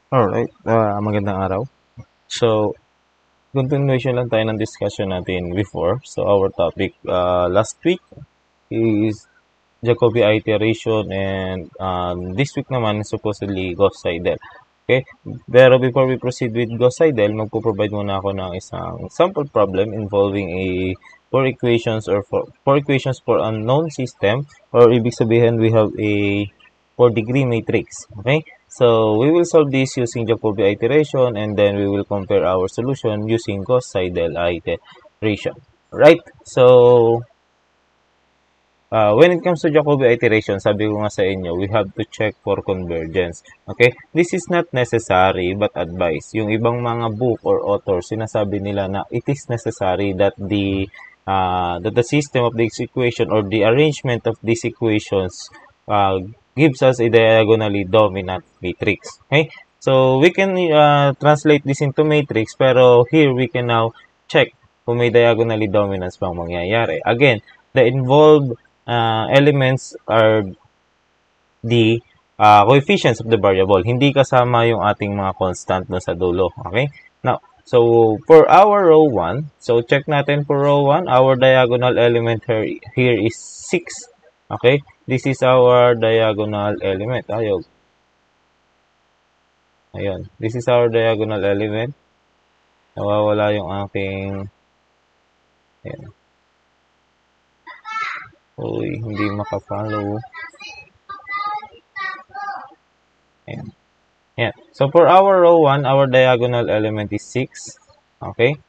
Alright, magandang araw. So, continuation lang tayo ng discussion natin before. So, our topic last week is Jacobi iteration and this week naman supposedly Gauss Seidel. Okay? Pero before we proceed with Gauss Seidel, magpo-provide muna ako ng isang sample problem involving four equations for unknown system, or ibig sabihin we have a 4-degree matrix. Okay? So, we will solve this using Jacobi iteration and then we will compare our solution using Gauss-Seidel iteration. Right? So, when it comes to Jacobi iteration, sabi ko nga sa inyo, we have to check for convergence. Okay? This is not necessary but advice. Yung ibang mga book or authors, sinasabi nila na it is necessary that the system of this equation or the arrangement of these equations gives us a diagonally dominant matrix. Okay? So, we can translate this into matrix, pero here we can now check kung may diagonally dominance bang mangyayari. Again, the involved elements are the coefficients of the variable. Hindi kasama yung ating mga constant na sa dulo. Okay? Now, so for our row 1, so check natin for row 1, our diagonal element here is 6. Okay? This is our diagonal element. Ayun. This is our diagonal element. Nawawala yung aking... Ayan. Uy, hindi makafollow. Ayan. Ayan. So, for our row 1, our diagonal element is 6. Okay?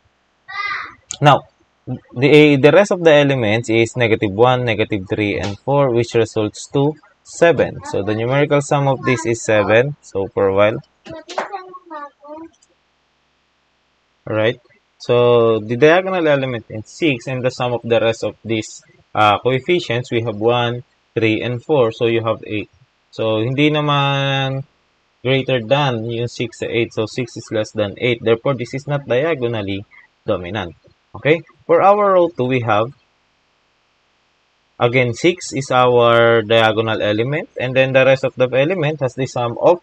Now, the rest of the elements is negative 1, negative 3, and 4, which results to 7. So, the numerical sum of this is 7. So, for a while. Alright. So, the diagonal element is 6, and the sum of the rest of these coefficients, we have 1, 3, and 4. So, you have 8. So, hindi naman greater than yung 6 sa 8. So, 6 is less than 8. Therefore, this is not diagonally dominant. Okay? For our row 2, we have, again, 6 is our diagonal element. And then, the rest of the element has the sum of,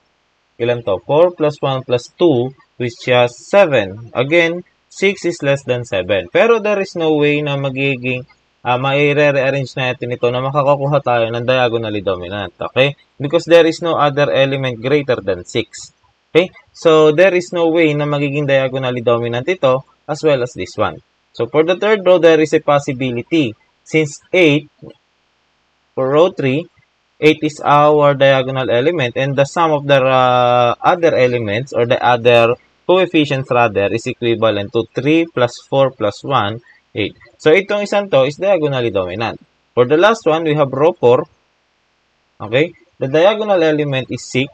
ilan to? 4 plus 1 plus 2, which has 7. Again, 6 is less than 7. Pero there is no way na magiging mai-rearrange natin ito na makakakuha tayo ng diagonally dominant. Okay? Because there is no other element greater than 6. Okay? So, there is no way na magiging diagonally dominant ito as well as this one. So, for the third row, there is a possibility. Since 8, for row 3, 8 is our diagonal element and the sum of the other elements or the other coefficients rather is equivalent to 3 plus 4 plus 1, 8. So, itong isang to is diagonally dominant. For the last one, we have row 4. Okay? The diagonal element is 6.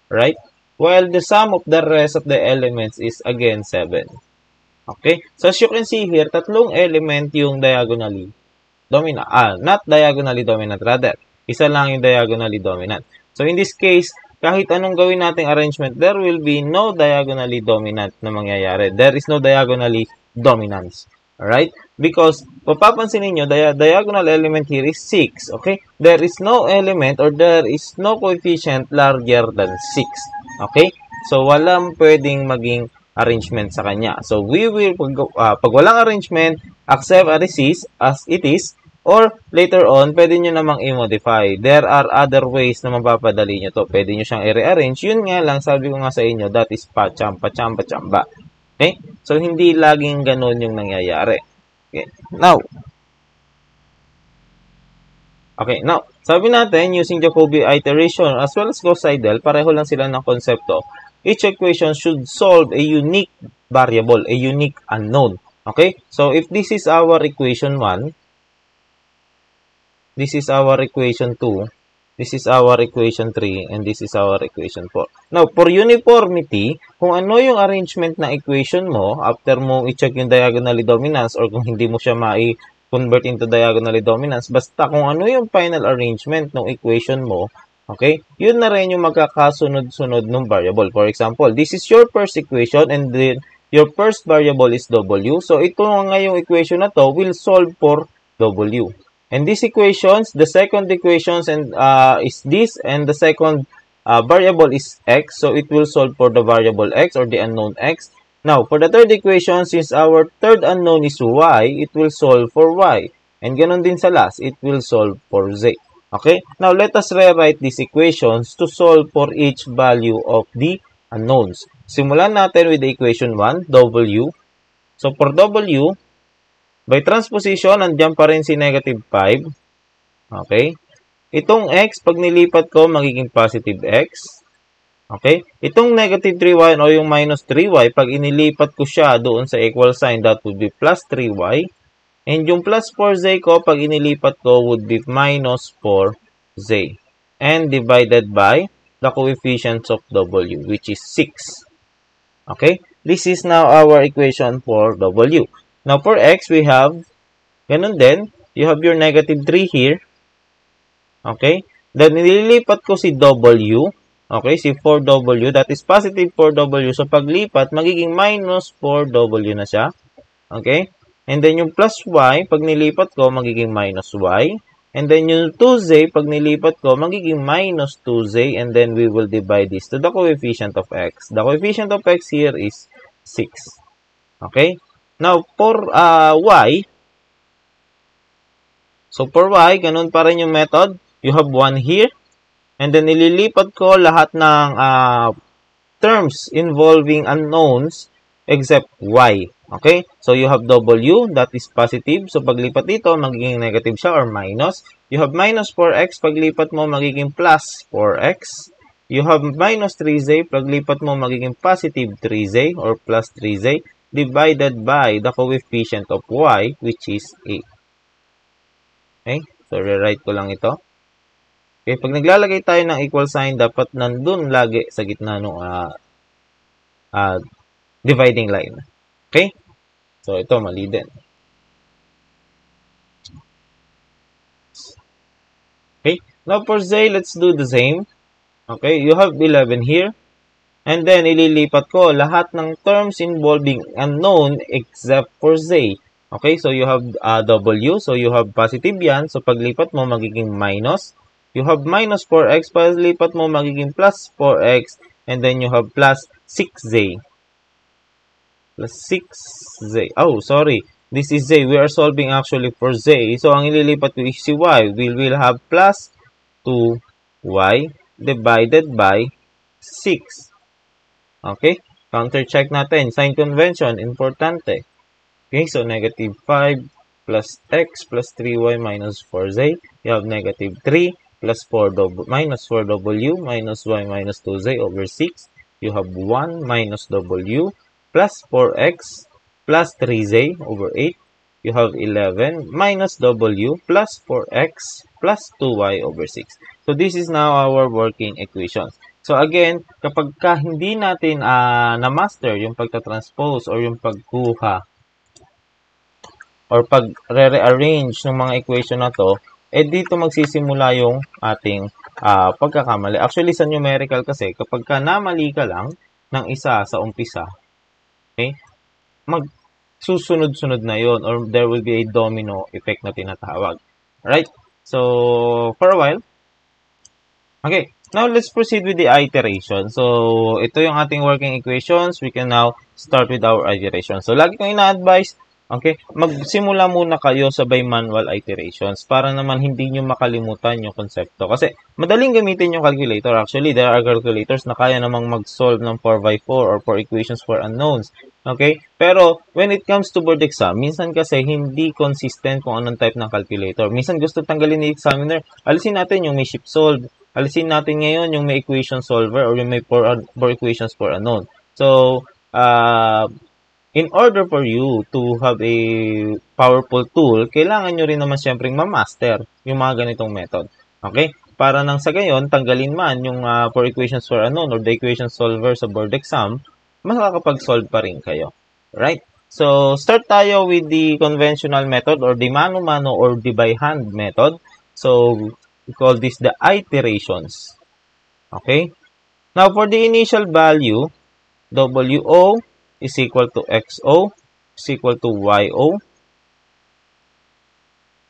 Right? While the sum of the rest of the elements is again 7. Okay? So, as you can see here, tatlong element yung diagonally dominant. Not diagonally dominant, rather. Isa lang yung diagonally dominant. So, in this case, kahit anong gawin nating arrangement, there will be no diagonally dominant na mangyayari. There is no diagonally dominance. Alright? Because, papapansin ninyo, the diagonal element here is 6. Okay? There is no element or there is no coefficient larger than 6. Okay? So, walang pwedeng maging arrangement sa kanya. So, we will, pag walang arrangement, accept as it is, or later on, pwede nyo namang i-modify. There are other ways na mapapadali nyo to. Pwede nyo siyang i-rearrange. Yun nga lang, sabi ko nga sa inyo, that is pachamba. Okay? So, hindi laging ganun yung nangyayari. Okay. Now, sabi natin, using Jacobi iteration as well as Gauss-Seidel, pareho lang sila ng konsepto. Each equation should solve a unique variable, a unique unknown. Okay? So, if this is our equation 1, this is our equation 2, this is our equation 3, and this is our equation 4. Now, for uniformity, kung ano yung arrangement na equation mo, after mo i-check yung diagonally dominance or kung hindi mo siya convert into diagonally dominance, basta kung ano yung final arrangement ng equation mo, okay, yun na rin yung magkakasunod-sunod ng variable. For example, this is your first equation and then your first variable is W. So, ito nga yung equation na to will solve for W. And these equations, the second equations and is this, and the second variable is x, so it will solve for the variable x or the unknown x. Now, for the third equation, since our third unknown is y, it will solve for y. And ganon din sa last, it will solve for z. Okay? Now, let us rewrite these equations to solve for each value of the unknowns. Simulan natin with the equation 1, w. So, for w, by transposition, nandiyan pa rin si negative 5. Okay? Itong x, pag nilipat ko, magiging positive x. Okay? Itong negative 3y o yung minus 3y, pag inilipat ko siya doon sa equal sign, that would be plus 3y. And yung plus 4z ko, pag inilipat ko, would be minus 4z. And divided by the coefficients of w, which is 6. Okay? This is now our equation for w. Now, for x, we have, ganun din, you have your negative 3 here. Okay? Then, nililipat ko si w. Okay? Si 4w. That is positive 4w. So, paglipat, magiging minus 4w na siya. Okay? And then, yung plus y, pag nilipat ko, magiging minus y. And then, yung 2z, pag nilipat ko, magiging minus 2z. And then, we will divide this to the coefficient of x. The coefficient of x here is 6. Okay? Now, for y, so for y, ganun pa rin yung method. You have 1 here. And then, nililipat ko lahat ng terms involving unknowns except y. Okay? So, you have w, that is positive. So, paglipat dito, magiging negative siya or minus. You have minus 4x, paglipat mo, magiging plus 4x. You have minus 3z, paglipat mo, magiging positive 3z or plus 3z divided by the coefficient of y, which is 8. Okay? So, rewrite ko lang ito. Okay, pag naglalagay tayo ng equal sign, dapat nandun lagi sa gitna ng dividing line. Okay? So, ito, mali din. Okay? Now, for z, let's do the same. Okay? You have 11 here. And then, ililipat ko lahat ng terms involving unknown except for z. Okay? So, you have w. So, you have positive yan. So, paglipat mo, magiging minus. You have minus 4x, paglipat mo magiging plus 4x, and then you have plus 6z. Plus 6z. Oh, sorry. This is z. We are solving actually for z. So, ang ililipat ko is si y. We will have plus 2y divided by 6. Okay? Counter check natin. Sign convention. Importante. Okay, so negative 5 plus x plus 3y minus 4z. You have negative 3. Plus 4w minus 4w minus y minus 2z over 6. You have 1 minus w plus 4x plus 3z over 8. You have 11 minus w plus 4x plus 2y over 6. So, this is now our working equations. So, again, kapag hindi natin na-master yung pagta-transpose or yung pagkuha or pag-rearrange ng mga equation na to, dito magsisimula yung ating pagkakamali. Actually, sa numerical kasi, kapag namali ka lang ng isa sa umpisa, okay, magsusunod-sunod na yon or there will be a domino effect na tinatawag. Right? So, for a while, okay, now let's proceed with the iteration. So, ito yung ating working equations. We can now start with our iteration. So, lagi kong ina-advise, okay, magsimula muna kayo sabay manual iterations para naman hindi nyo makalimutan yung konsepto. Kasi madaling gamitin yung calculator. Actually, there are calculators na kaya namang mag-solve ng 4x4 or 4 equations for unknowns. Okay? Pero when it comes to board exam, minsan kasi hindi consistent kung anong type ng calculator. Minsan gusto tanggalin ni examiner. Alisin natin yung may shift solve. Alisin natin ngayon yung may equation solver or yung may 4 equations for unknown. So, in order for you to have a powerful tool, kailangan nyo rin naman syempre ma-master yung mga ganitong method. Okay? Para nang sa gayon, tanggalin man yung 4 equations for unknown or the equation solver sa board exam, makakapag-solve pa rin kayo. Right? So, start tayo with the conventional method or the mano-mano or the by hand method. So, we call this the iterations. Okay? Now, for the initial value, WO is equal to XO is equal to YO,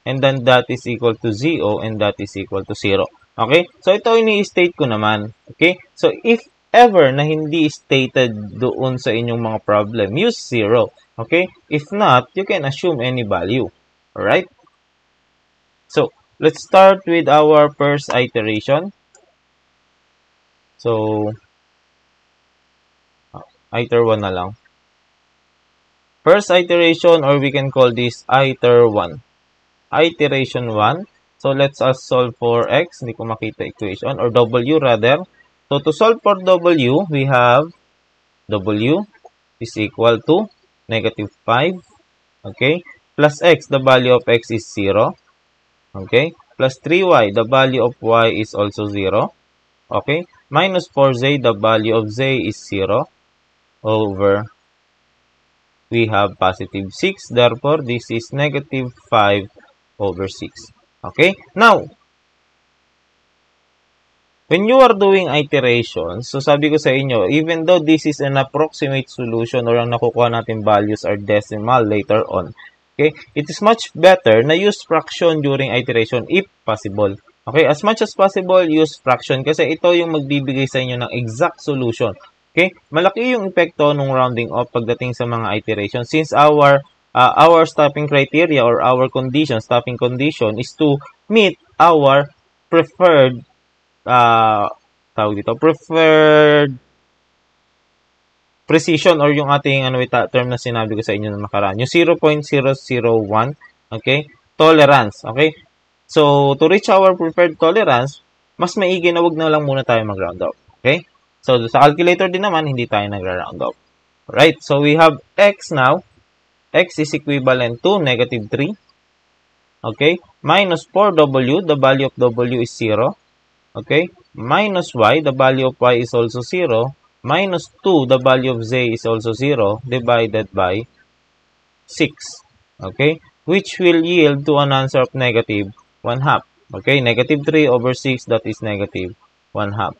and then that is equal to ZO, and that is equal to 0. Okay? So, ito ini-state ko naman. Okay? So, if ever na hindi stated doon sa inyong mga problem, use 0. Okay? If not, you can assume any value. Alright? So, let's start with our first iteration. So, iter 1 na lang. First iteration, or we can call this iter 1. Iteration 1. So, let's solve for x. Hindi ko makita equation. Or w rather. So, to solve for w, we have w is equal to negative 5. Okay. Plus x, the value of x is 0. Okay. Plus 3y, the value of y is also 0. Okay. Minus 4z, the value of z is 0. Over, we have positive 6. Therefore, this is negative 5 over 6. Okay? Now, when you are doing iterations, so sabi ko sa inyo, even though this is an approximate solution or ang nakukuha natin values are decimal later on, okay, it is much better na use fraction during iteration if possible. Okay, as much as possible, use fraction kasi ito yung magbibigay sa inyo ng exact solution. Okay, malaki yung epekto ng rounding off pagdating sa mga iteration since our stopping criteria or our condition, stopping condition is to meet our preferred preferred precision or yung ating term na sinabi ko sa inyo na nakaraan. Yung 0.001, okay? Tolerance, okay? So, to reach our preferred tolerance, mas maigi na wag na lang muna tayo mag-round off, okay? So, sa calculator din naman, hindi tayo nag-round off. Alright, so we have x now. X is equivalent to negative 3. Okay? Minus 4w, the value of w is 0. Okay? Minus y, the value of y is also 0. Minus 2, the value of z is also 0, divided by 6. Okay? Which will yield to an answer of negative 1 half. Okay? Negative 3 over 6, that is negative 1 half.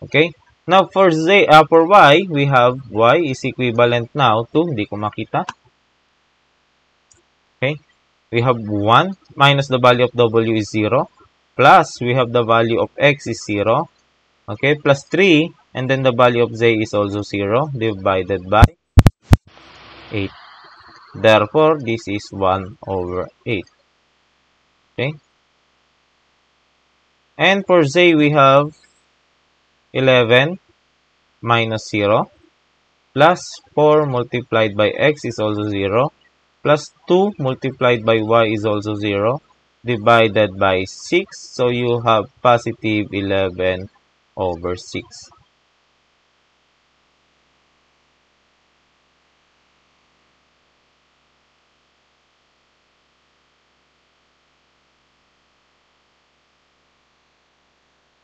Okay? Now, for y, we have y is equivalent now to, hindi ko makita. Okay? We have 1 minus the value of w is 0. Plus, we have the value of x is 0. Okay? Plus 3, and then the value of z is also 0, divided by 8. Therefore, this is 1 over 8. Okay? And for z, we have 11 minus 0. Plus 4 multiplied by x is also 0. Plus 2 multiplied by y is also 0. Divided by 6. So, you have positive 11 over 6.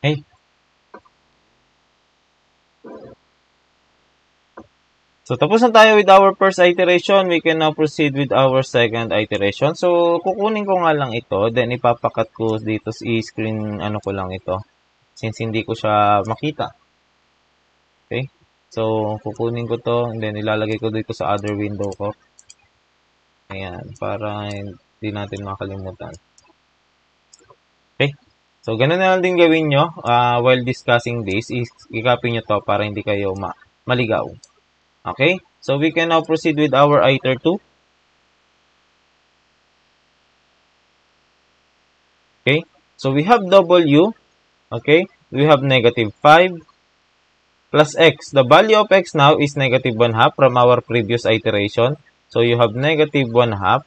Okay. So, tapos na tayo with our first iteration. We can now proceed with our second iteration. So, kukunin ko nga lang ito. Then, ipapakat ko dito sa screen, ko lang ito. Since hindi ko siya makita. Okay? So, kukunin ko to. And then, ilalagay ko dito sa other window ko. Ayan. Para hindi natin makalimutan. Okay? So, ganun na lang din gawin nyo while discussing this. I-copy nyo to para hindi kayo maligaw. Okay? So, we can now proceed with our iter 2. Okay? So, we have w. Okay? We have negative 5 plus x. The value of x now is negative 1 half from our previous iteration. So, you have negative 1 half.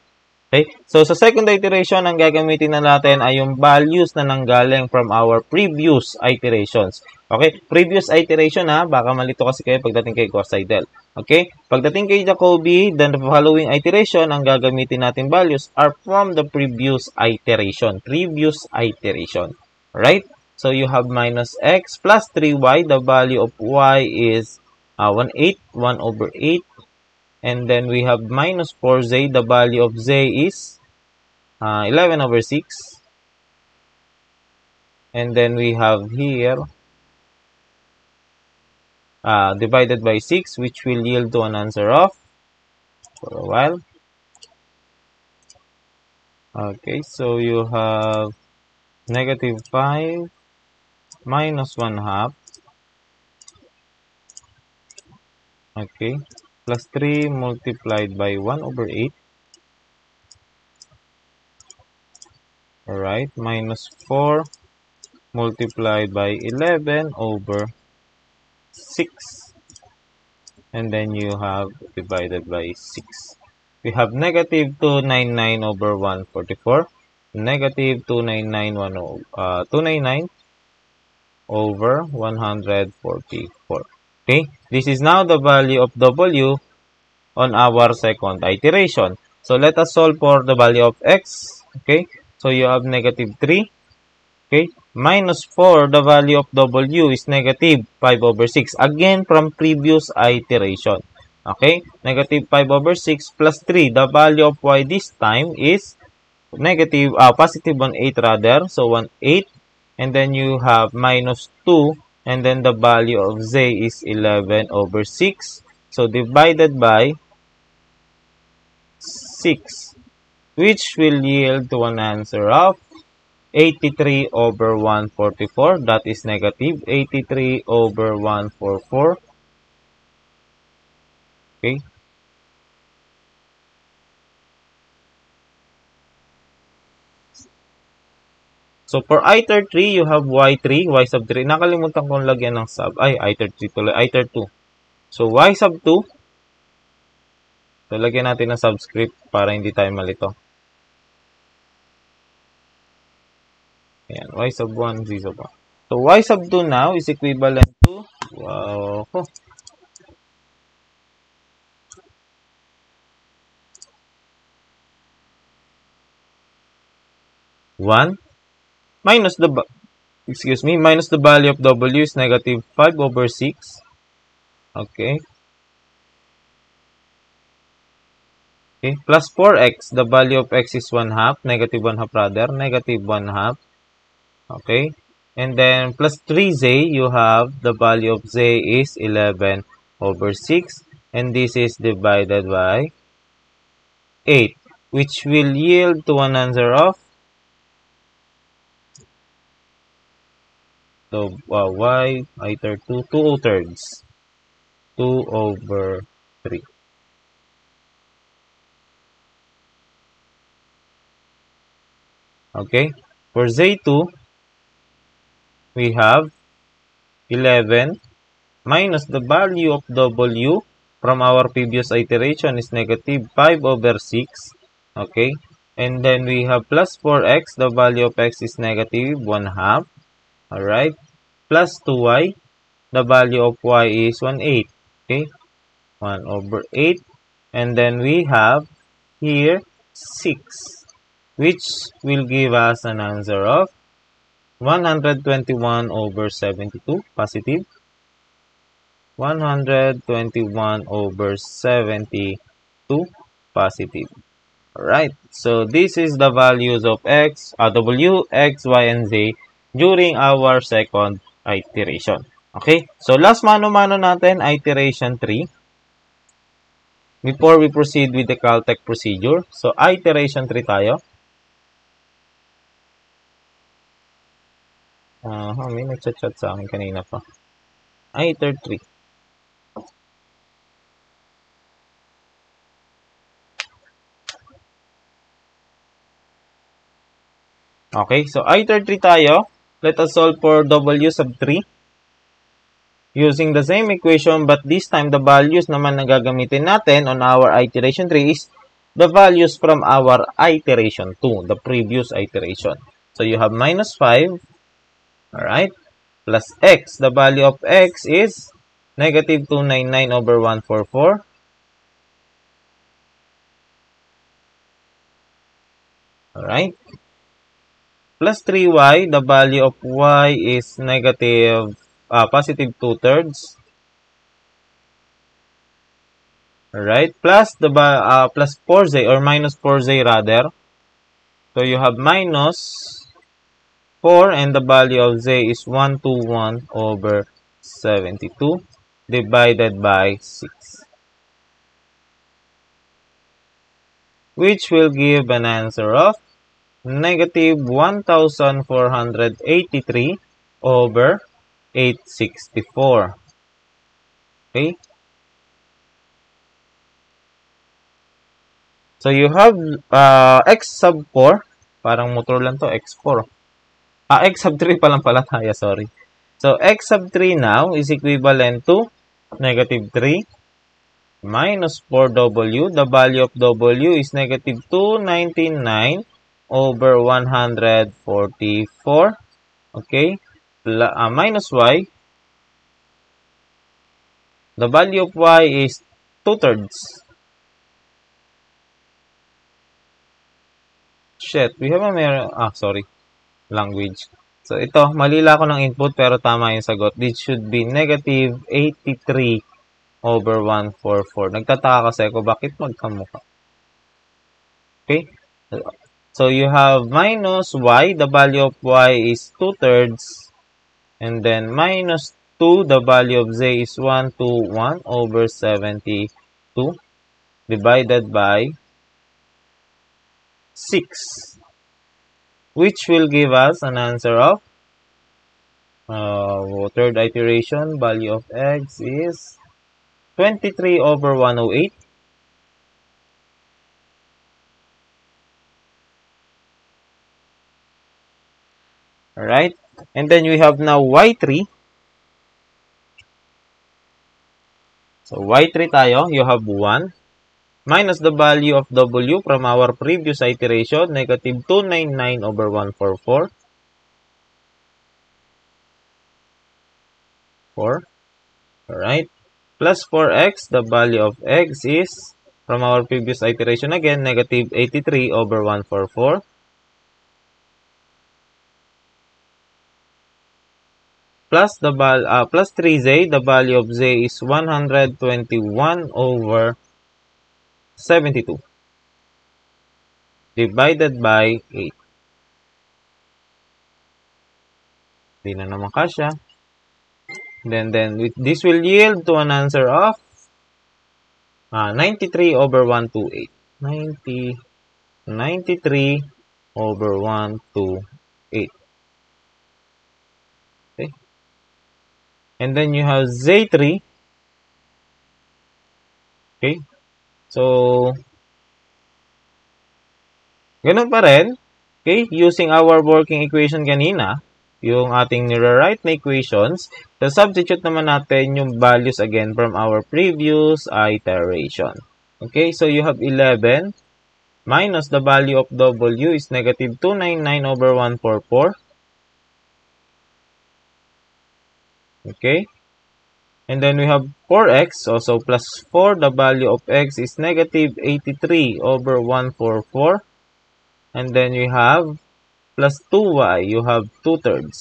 Okay? So, sa second iteration, ang gagamitin na natin ay yung values na nanggaling from our previous iterations. Okay? Previous iteration baka malito kasi kayo pagdating kay Gauss-Seidel. Okay? Pagdating kay Jacobi, then the following iteration, ang gagamitin natin values are from the previous iteration. Previous iteration. Right? So, you have minus x plus 3y. The value of y is 1/8, 1 over 8. And then we have minus 4z. The value of z is 11 over 6. And then we have here divided by 6, which will yield to an answer of, for a while. Okay, so you have negative 5 minus 1 half, okay, plus 3 multiplied by 1 over 8, alright, minus 4 multiplied by 11 over 6, and then you have divided by 6. We have negative 299 over 144, negative 299 over 144. Okay, this is now the value of W on our second iteration. So let us solve for the value of X. Okay, so you have negative 3. Okay, minus 4, the value of W is negative 5 over 6. Again, from previous iteration. Okay, negative 5 over 6 plus 3. The value of Y this time is positive 1/8 rather. So 1/8. And then you have minus 2. And then the value of Z is 11 over 6. So divided by 6. Which will yield to an answer of 83 over 144. That is negative 83 over 144. Okay. So, for iter 3, you have y3, y sub 3. Nakalimutan kong lagyan ng sub. Ay, iter 3 tuloy. Iter 2. So, y sub 2. So, lagyan natin ng subscript para hindi tayo malito. Ayan, y sub 1, z sub 1. So, y sub 2 now is equivalent to, wow, 1 minus the minus the value of W is negative 5 over 6. Okay. Okay, plus 4x, the value of x is 1 half, negative 1 half rather, negative 1 half. Okay, and then plus 3z, you have the value of z is 11 over 6, and this is divided by 8, which will yield to an answer of, so y iter 2, 2/3, 2 over 3. Okay, for z2, we have 11 minus the value of W from our previous iteration is negative 5 over 6. Okay, and then we have plus 4x, the value of x is negative 1 half. Alright, plus 2y, the value of y is 1/8. Okay, 1 over 8. And then we have here 6, which will give us an answer of 121 over 72, positive. 121 over 72, positive. Alright, so this is the values of x, W, x, y, and z during our second iteration. Okay, so last mano-mano natin, iteration 3. Before we proceed with the Caltech procedure, so iteration 3 tayo. May nag-chat sa akin kanina pa. Iter 3. Okay, so iter 3 tayo. Let us solve for W sub 3. Using the same equation, but this time the values naman na gagamitin natin on our iteration 3 is the values from our iteration 2, the previous iteration. So you have minus 5, alright, plus x. The value of x is negative 299 over 144. Alright. Plus 3y, the value of y is negative, positive 2/3. Alright, plus the plus 4z or minus 4z rather. So you have minus 4 and the value of z is 121 over 72 divided by 6. Which will give an answer of negative 1,483 over 864. Okay? So, you have x sub 4. Parang motor lang to, x4. X sub 3 pa lang pala tayo, sorry. So, x sub 3 now is equivalent to negative 3 minus 4w. The value of w is negative 299 over 144. Okay? Minus y. The value of y is 2/3. Shit, we have a sorry. Language. So, ito, malila ko ng input pero tama yung sagot. This should be negative 83 over 144. Nagtataka kasi ako, bakit magkamukha? Okay? So, you have minus y. The value of y is 2/3. And then, minus 2. The value of z is 121 over 72. Divided by 6. Which will give us an answer of third iteration. Value of x is 23 over 108. Alright. And then we have now y3. So y3 tayo. You have 1. Minus the value of w from our previous iteration, negative 299 over 144. 4. Alright. Plus 4x, the value of x is, from our previous iteration again, negative 83 over 144. Plus plus 3z, the value of z is 121 over 72 divided by 8. Hindi na naman kasya. Then this will yield to an answer of 93 over 128. 93 over 128. Okay. And then you have Z3. Okay. So, ganun pa rin. Okay, using our working equation kanina, yung ating nire-write na equations, so substitute naman natin yung values again from our previous iteration. Okay, so you have 11 minus the value of w is negative 299 over 144. Okay. And then we have 4x, also plus 4. The value of x is negative 83 over 144. And then we have plus 2y. You have 2/3.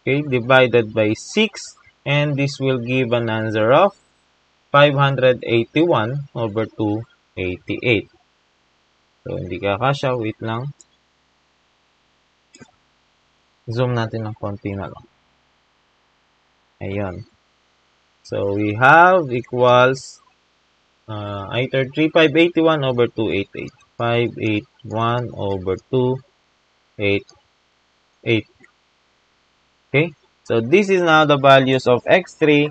Okay, divided by 6. And this will give an answer of 581 over 288. So, hindi kakasya. Wait lang. Zoom natin ng konti na lang. Ayan. So, we have equals either 3581 over 288. 581 over 288. Okay? So, this is now the values of x3,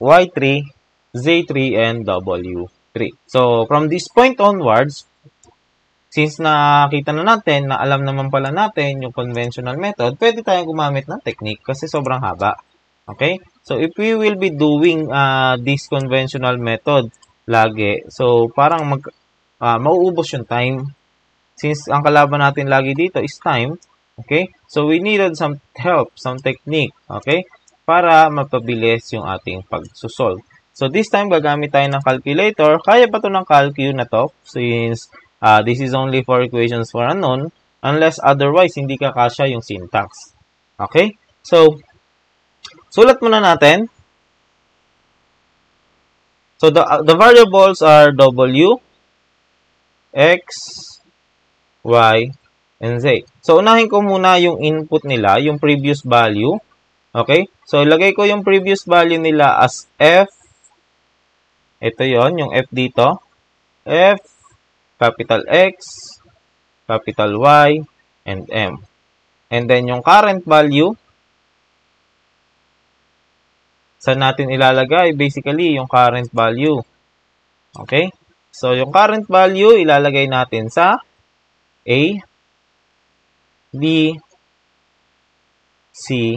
y3, z3, and w3. So, from this point onwards, since nakita na natin, na alam naman pala natin yung conventional method, pwede tayong gumamit ng technique kasi sobrang haba. Okay? So, if we will be doing this conventional method lagi, so parang mauubos yung time. Since ang kalaban natin lagi dito is time, okay? So, we needed some help, some technique, okay? Para mapabilis yung ating pagsusolve. So, this time, gagamit tayo ng calculator. Kaya ba ito ng calcu na to? Since this is only for equations for unknown, unless otherwise, hindi kakasya yung syntax. Okay? So, sulat muna natin. So, the variables are w, x, y, and z. So, unahin ko muna yung input nila, yung previous value. Okay? So, ilagay ko yung previous value nila as f. Ito yon yung f dito. F, capital X, capital Y, and M. And then yung current value, saan natin ilalagay? Basically, yung current value. Okay? So, yung current value, ilalagay natin sa A, B, C,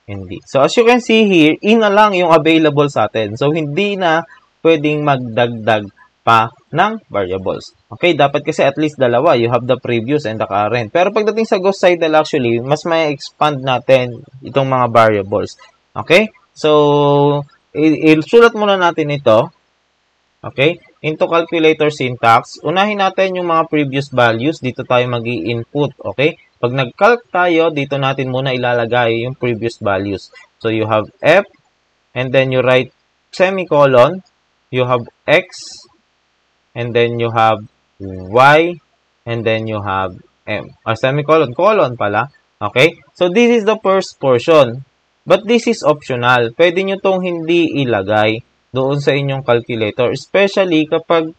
and D. So, as you can see here, E na lang yung available sa atin. So, hindi na pwedeng magdagdag pa ng variables. Okay, dapat kasi at least dalawa. You have the previous and the current. Pero pagdating sa Gauss-Seidel actually, mas may expand natin itong mga variables. Okay? So, isulat muna natin ito. Okay? Into calculator syntax, unahin natin yung mga previous values. Dito tayo mag-i-input. Okay? Pag nag-calc tayo, dito natin muna ilalagay yung previous values. So, you have F, and then you write semicolon, you have X, and then you have Y, and then you have M. Or semicolon, colon pala. Okay? So, this is the first portion. But this is optional. Pwede nyo tong hindi ilagay doon sa inyong calculator. Especially kapag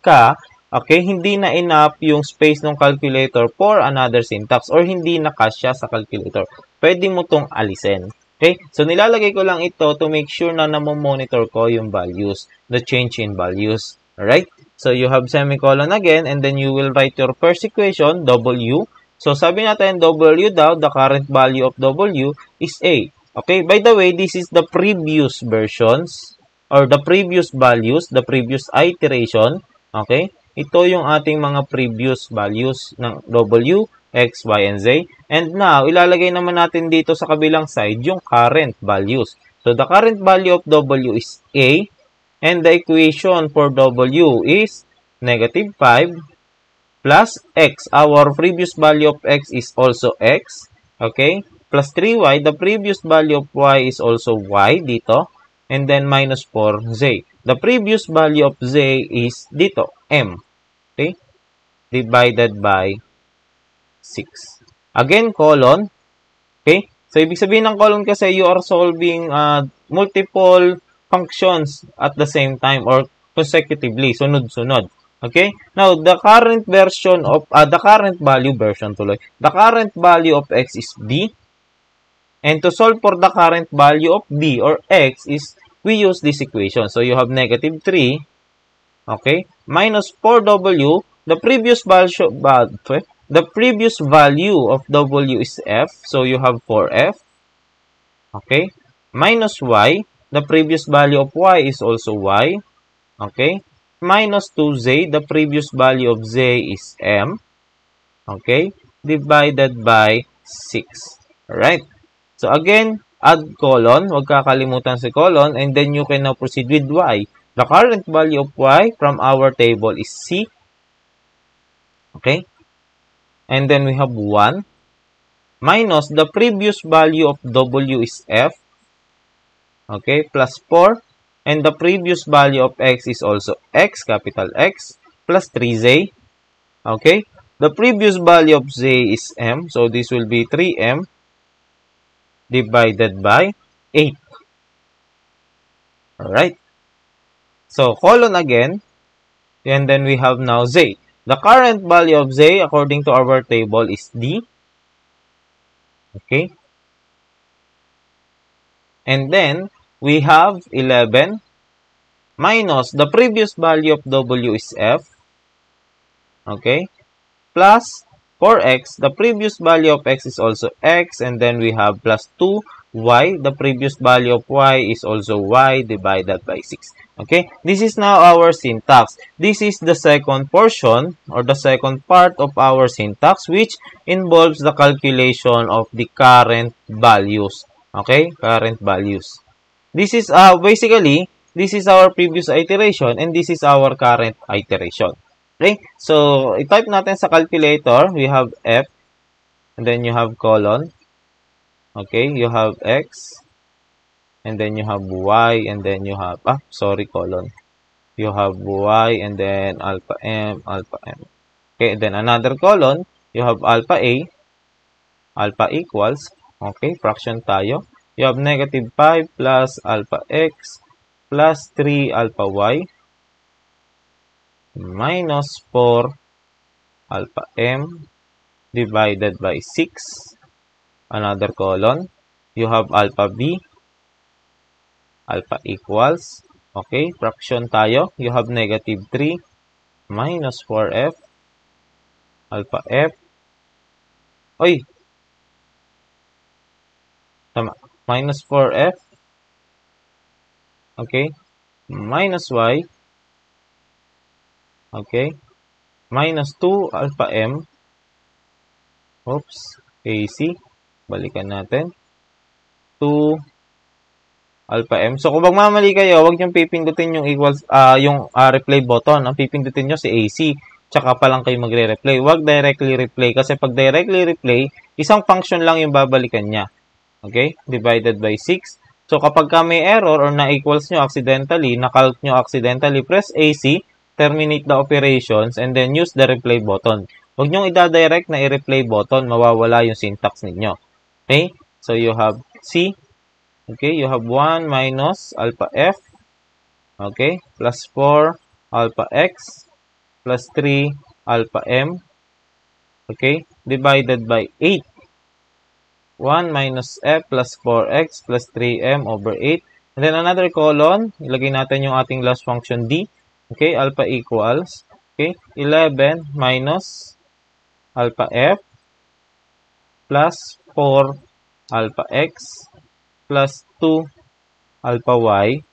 okay, hindi na enough yung space ng calculator for another syntax or hindi nakasya sa calculator. Pwede mo tong alisin. Okay? So, nilalagay ko lang ito to make sure na namomonitor ko yung values, the change in values. Alright? So, you have semicolon again, and then you will write your first equation, W. So, sabi natin, W daw, the current value of W is A. Okay? By the way, this is the previous versions, or the previous values, the previous iteration. Okay? Ito yung ating mga previous values ng W, X, Y, and Z. And now, ilalagay naman natin dito sa kabilang side yung current values. So, the current value of W is A. And the equation for W is negative 5 plus X. Our previous value of X is also X. Okay? Plus 3Y. The previous value of Y is also Y dito. And then minus 4Z. The previous value of Z is dito, M. Okay? Divided by 6. Again, colon. Okay? So, ibig sabihin ng colon kasi you are solving multiple functions at the same time or consecutively, sunod-sunod. Okay? Now, the current version of, the current value of X is B. And to solve for the current value of B or X is, we use this equation. So, you have negative 3, okay, minus 4W, the previous value of W is F, so you have 4F, okay, minus Y, the previous value of Y is also Y. Okay. Minus 2Z. The previous value of Z is M. Okay. Divided by 6. Alright. So, again, add colon. Huwag kakalimutan si colon. And then you can now proceed with Y. The current value of Y from our table is C. Okay. And then we have 1. Minus the previous value of W is F. Okay, plus 4. And the previous value of X is also X, capital X, plus 3Z. Okay, the previous value of Z is M. So, this will be 3M divided by 8. Alright. So, colon again. And then we have now Z. The current value of Z according to our table is D. Okay. And then, we have 11 minus the previous value of W is F. Okay. Plus 4X. The previous value of X is also X. And then we have plus 2Y. The previous value of Y is also Y divided by 6. Okay. This is now our syntax. This is the second portion or the second part of our syntax which involves the calculation of the current values. Okay. Current values. This is basically, this is our previous iteration and this is our current iteration. Okay? So, i-type natin sa calculator. We have F and then you have colon. Okay? You have X and then you have Y and then you have, colon. You have Y and then alpha M, alpha M. Okay? And then another colon. You have alpha A. Alpha equals, okay? Fraction tayo. You have negative 5 plus alpha X plus 3 alpha Y minus 4 alpha M divided by 6. Another colon. You have alpha b. Alpha equals. Okay, fraction tayo. You have negative 3 minus 4f. Alpha f. Oy! Tama. Minus 4f. Okay. Minus y. Okay. Minus 2 alpha m. Oops. AC. Balikan natin. 2 alpha m. So, kung magmamali kayo, huwag niyong pipindutin yung equals, replay button. Ang pipindutin niyo si AC. Tsaka pa lang kayo magre-replay. Huwag directly replay. Kasi pag directly replay, isang function lang yung babalikan niya. Okay? Divided by 6. So, kapag ka may error or na-equals nyo accidentally, na-calc nyo accidentally, press AC, terminate the operations, and then use the replay button. Huwag nyong i-direct na i-replay button, mawawala yung syntax ninyo. Okay? So, you have C. Okay? You have 1 minus alpha F. Okay? Plus 4 alpha X. Plus 3 alpha M. Okay? Divided by 8. 1 minus f plus 4x plus 3m over 8. And then another colon, ilagay natin yung ating last function d. Okay, alpha equals, okay, 11 minus alpha f plus 4 alpha x plus 2 alpha y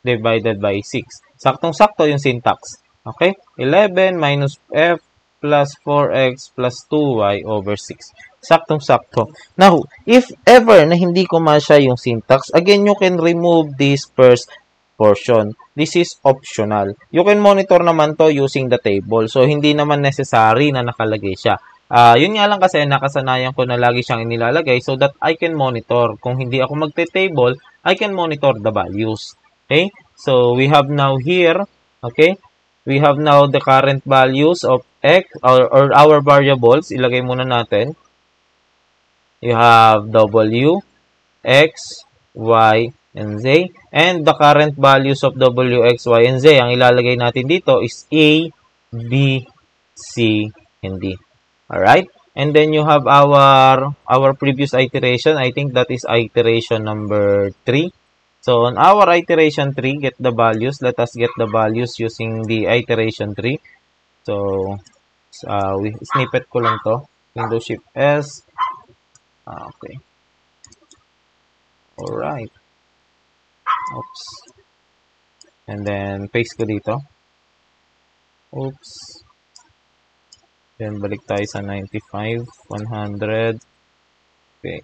divided by 6. Saktong-sakto yung syntax. Okay, 11 minus f plus 4x plus 2y over 6. Saktong-sakto. Now, if ever na hindi ko masya yung syntax, again, you can remove this first portion. This is optional. You can monitor naman to using the table. So, hindi naman necessary na nakalagay siya. Yun nga lang kasi nakasanayan ko na lagi siyang inilalagay so that I can monitor. Kung hindi ako magte-table, I can monitor the values. Okay? So, we have now here, okay? We have now the current values of x or our variables. Ilagay muna natin. You have W, X, Y, and Z. And the current values of W, X, Y, and Z. Ang ilalagay natin dito is A, B, C, and D. Alright? And then you have our previous iteration. I think that is iteration number 3. So, on our iteration 3, get the values. Let us get the values using the iteration 3. So, snippet ko lang to. Windows Shift S. Okay. Alright. Oops. And then, paste ko dito. Oops. Then, balik tayo sa 95, 100. Okay.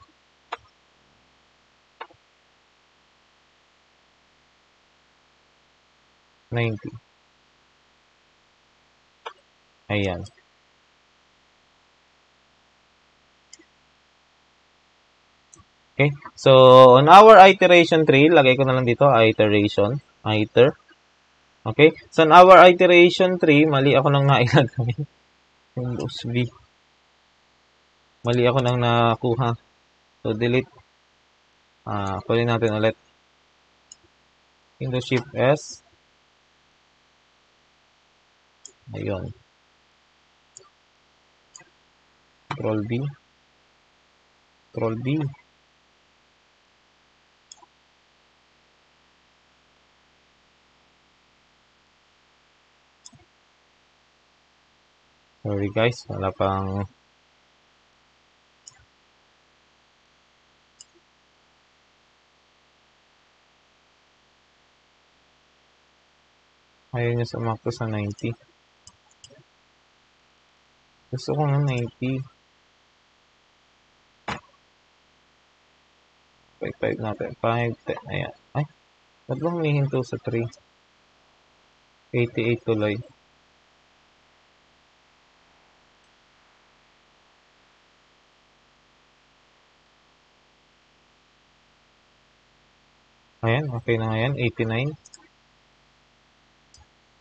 Ayan. Okay. So, on our iteration 3, lagay ko na lang dito, iteration. Okay. So, on our iteration 3, mali ako nang nailagay. Windows V. Mali ako nang nakuha. So, delete. Kunin natin ulit. Windows Shift S. Ayun. Control B. Control B. Sorry guys, wala pang ayaw niya sumakto sa 90. Gusto ko ng 90. 5 natin. 5, 10. Ayan. Ay, ba't ba humihinto sa 3? 88 tuloy. Ayan, okay na nga yan. 89.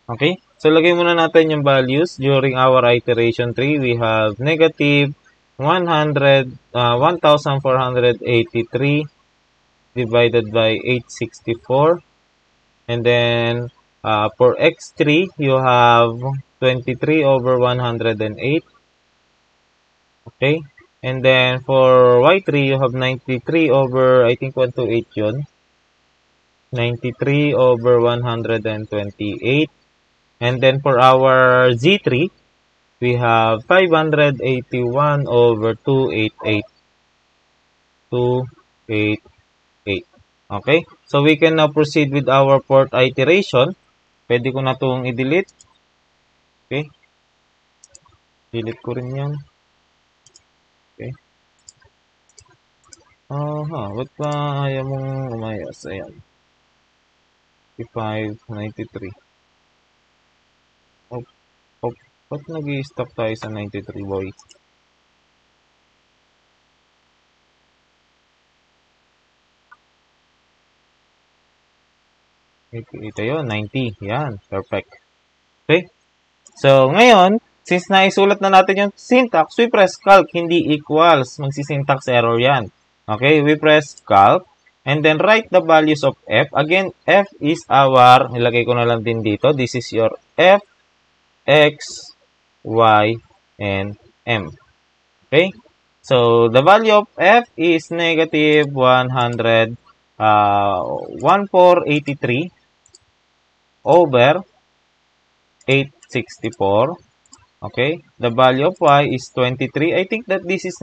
Okay, so lagay muna natin yung values. During our iteration 3, we have negative 1,483 divided by 864. And then, for x3, you have 23 over 108. Okay? And then for y3, you have 93 over, I think 128 yun. 93 over 128. And then for our z3, we have 581 over 288. 288. Okay? So we can now proceed with our fourth iteration. Pwede ko na itong i-delete. Okay? Delete ko rin yan. Okay? Ba't pa ayaw mong umayos? Ayan. 95, 93. Ba't nag-i-stop tayo sa 93, boy? Ito yun, 90. Yan, perfect. Okay? So, ngayon, since naisulat na natin yung syntax, we press calc, hindi equals. Magsi-syntax error yan. Okay, we press calc, and then write the values of f. Again, f is our, nilagay ko na lang din dito, this is your f, x, y, and m. Okay? So, the value of f is negative 1483 over 864. Okay? The value of y is 23. I think that this is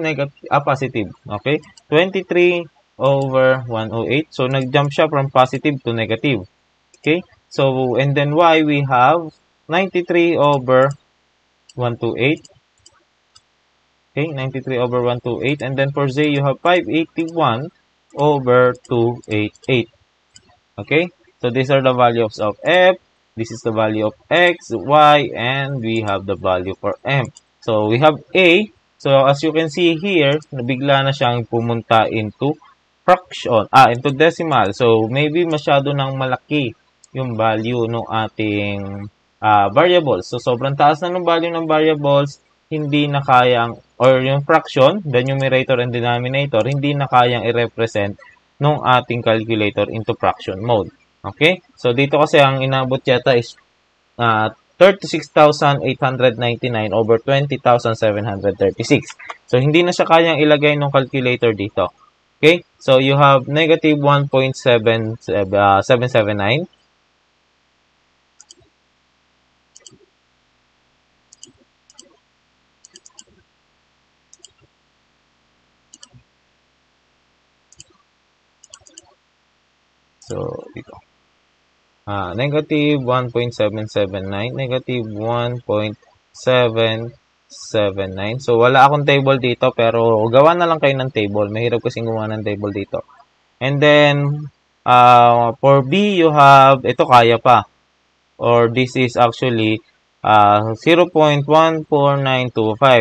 positive. Okay? 23 over 108. So, nag-jump siya from positive to negative. Okay? So, and then y, we have 93 over 128. Okay? 93 over 128. And then for z, you have 581 over 288. Okay? So, these are the values of f. This is the value of x, y, and we have the value for m. So, we have a. So, as you can see here, nabigla na siyang pumunta into fraction, into decimal. So, maybe masyado nang malaki yung value ng ating variables. So, sobrang taas na ng value ng variables, hindi na kayang, or yung fraction, the numerator and denominator, hindi na kayang i-represent ng ating calculator into fraction mode. Okay? So, dito kasi ang inabot yata is 36,899 over 20,736. So, hindi na siya kayang ilagay ng calculator dito. Okay? So, you have negative 1.779. So, dito. Negative 1.779, negative 1.779. So, wala akong table dito, pero gawa na lang kayo ng table. Mahirap kasing gumawa ng table dito. And then, for B, you have, ito kaya pa. Or this is actually 0.14925.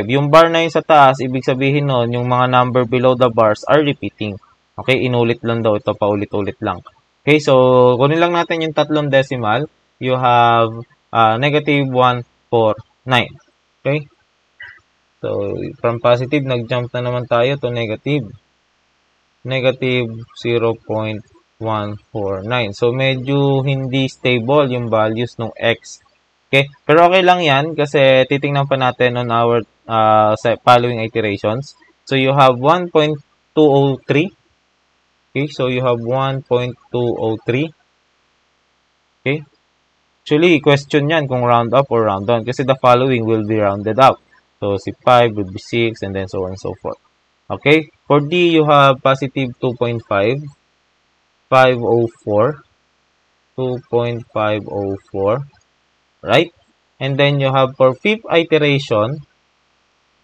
Yung bar na yun sa taas, ibig sabihin nun, yung mga number below the bars are repeating. Okay, inulit lang daw ito, paulit-ulit lang. Okay, so kunin lang natin yung tatlong decimal. You have negative 149. Okay? So, from positive, nag-jump na naman tayo to negative. Negative 0.149. So, medyo hindi stable yung values ng x. Okay? Pero okay lang yan kasi titingnan pa natin on our following iterations. So, you have 1.203. Okay, so you have 1.203. Okay. Actually, question yan kung round up or round down kasi the following will be rounded up. So, si 5 would be 6 and then so on and so forth. Okay. For D, you have positive 2.5, 504, 2.504. Right? And then you have for fifth iteration.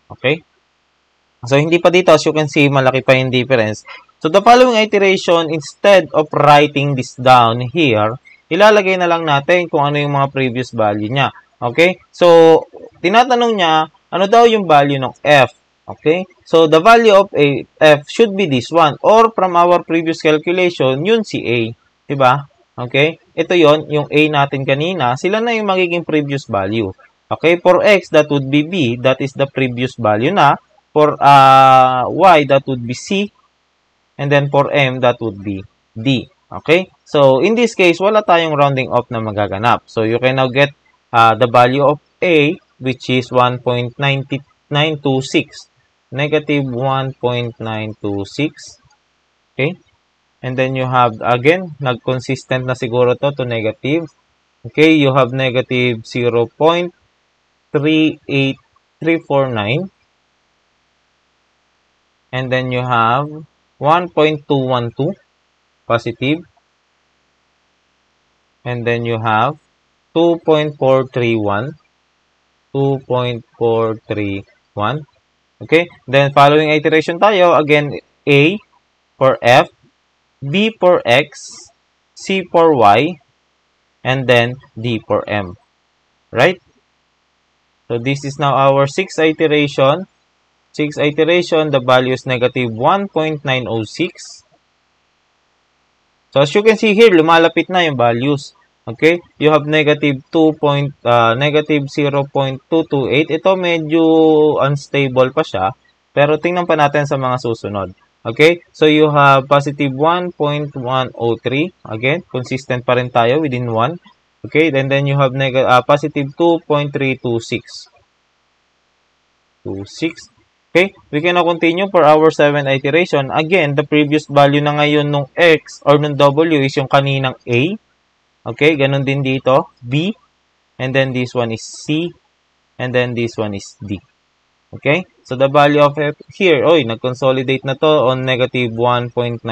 Okay. So, hindi pa dito. As you can see, malaki pa yung difference. So, the following iteration, instead of writing this down here, ilalagay na lang natin kung ano yung mga previous value niya. Okay? So, tinatanong niya, ano daw yung value ng f? Okay? So, the value of f should be this one. Or, from our previous calculation, yun si a. Diba? Okay? Ito yon yung a natin kanina. Sila na yung magiging previous value. Okay? For x, that would be b. That is the previous value na. For y, that would be c. And then for m, that would be d. Okay? So, in this case, wala tayong rounding off na magaganap. So, you can now get the value of a, which is 1.9926. negative 1.926. Okay? And then you have, again, nag-consistent na siguro to negative. Okay, you have negative 0.38349. And then you have 1.212 positive. And then you have 2.431. 2.431. Okay, then following iteration tayo, again, A for F, B for X, C for Y, and then D for M. Right? So this is now our sixth iteration. Sixth iteration, the value is negative 1.906. So as you can see here, lumalapit na yung values. Okay? You have negative 0.228. Ito medyo unstable pa siya. Pero tingnan pa natin sa mga susunod. Okay? So you have positive 1.103. Again, consistent pa rin tayo within 1. Okay? Then you have positive 2.326. 26. Okay, we can now continue for our 7th iteration. Again, the previous value na ngayon nung X or nung W is yung kaninang A. Okay, ganun din dito, B. And then this one is C. And then this one is D. Okay, so the value of F here, nag-consolidate na to on negative 1.906.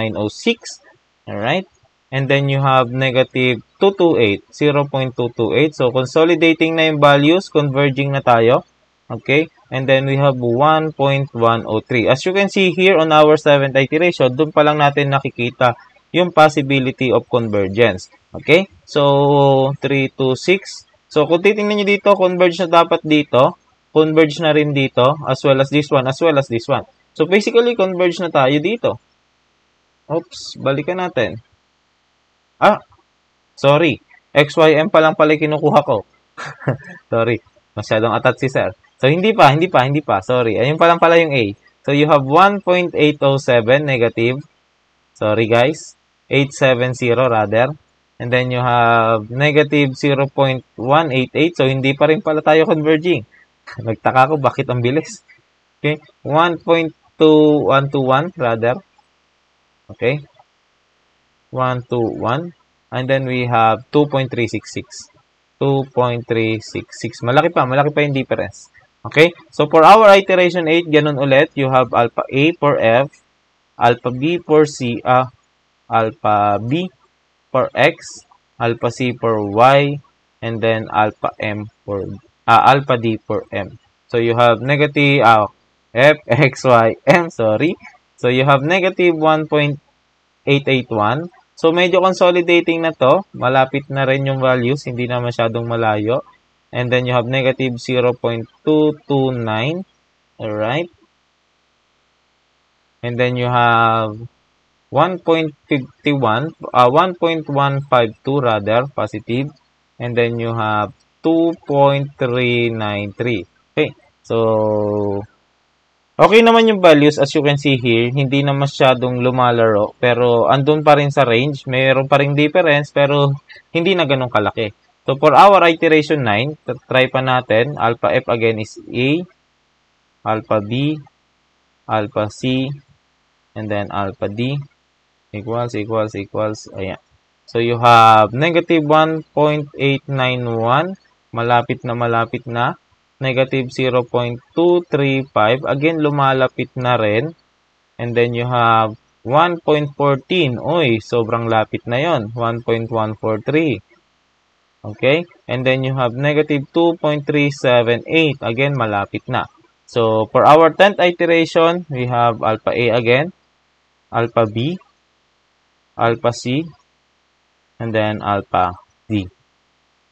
Alright, and then you have negative 228, 0.228. So, consolidating na yung values, converging na tayo. Okay, and then we have 1.103. As you can see here on our 7th iteration, doon pa lang natin nakikita yung possibility of convergence. Okay, so 3 to 6. So kung titingnan nyo dito, converge na dapat dito, converge na rin dito, as well as this one, as well as this one. So basically, converge na tayo dito. Oops, balikan natin. Sorry. XYM pa lang pala kinukuha ko. Sorry, masyadong atat si sir. So, hindi pa. Sorry. Ayun pa lang pala yung A. So, you have 1.807 negative. Sorry, guys. 870 rather. And then, you have negative 0.188. So, hindi pa rin pala tayo converging. Nagtaka ko, bakit ang bilis? Okay. 1.2121 rather. Okay. 121. And then, we have 2.366. 2.366. Malaki pa yung difference. Okay? So, for our iteration 8, ganun ulit. You have alpha A for F, alpha B for C, alpha B for X, alpha C for Y, and then alpha D for M. So, you have negative, F, X, Y, M, sorry. So, you have negative 1.881. So, medyo consolidating na to. Malapit na rin yung values. Hindi na masyadong malayo. And then, you have negative 0.229. Alright. And then, you have 1.51, 1.152 rather, positive. And then, you have 2.393. Okay. So, okay naman yung values as you can see here. Hindi na masyadong lumalaro. Pero andun pa rin sa range. Mayroon pa rin difference. Pero hindi na ganun kalaki. So for our iteration 9, try pa natin. Alpha F again is A. Alpha B. Alpha C. And then alpha D. Equals. Ayan. So you have negative 1.891. Malapit na. Negative 0.235. Again, lumalapit na rin. And then you have 1.14. Uy, sobrang lapit na yon. 1.143. Okay? And then you have negative 2.378. Again, malapit na. So, for our 10th iteration, we have alpha A again, alpha B, alpha C, and then alpha D.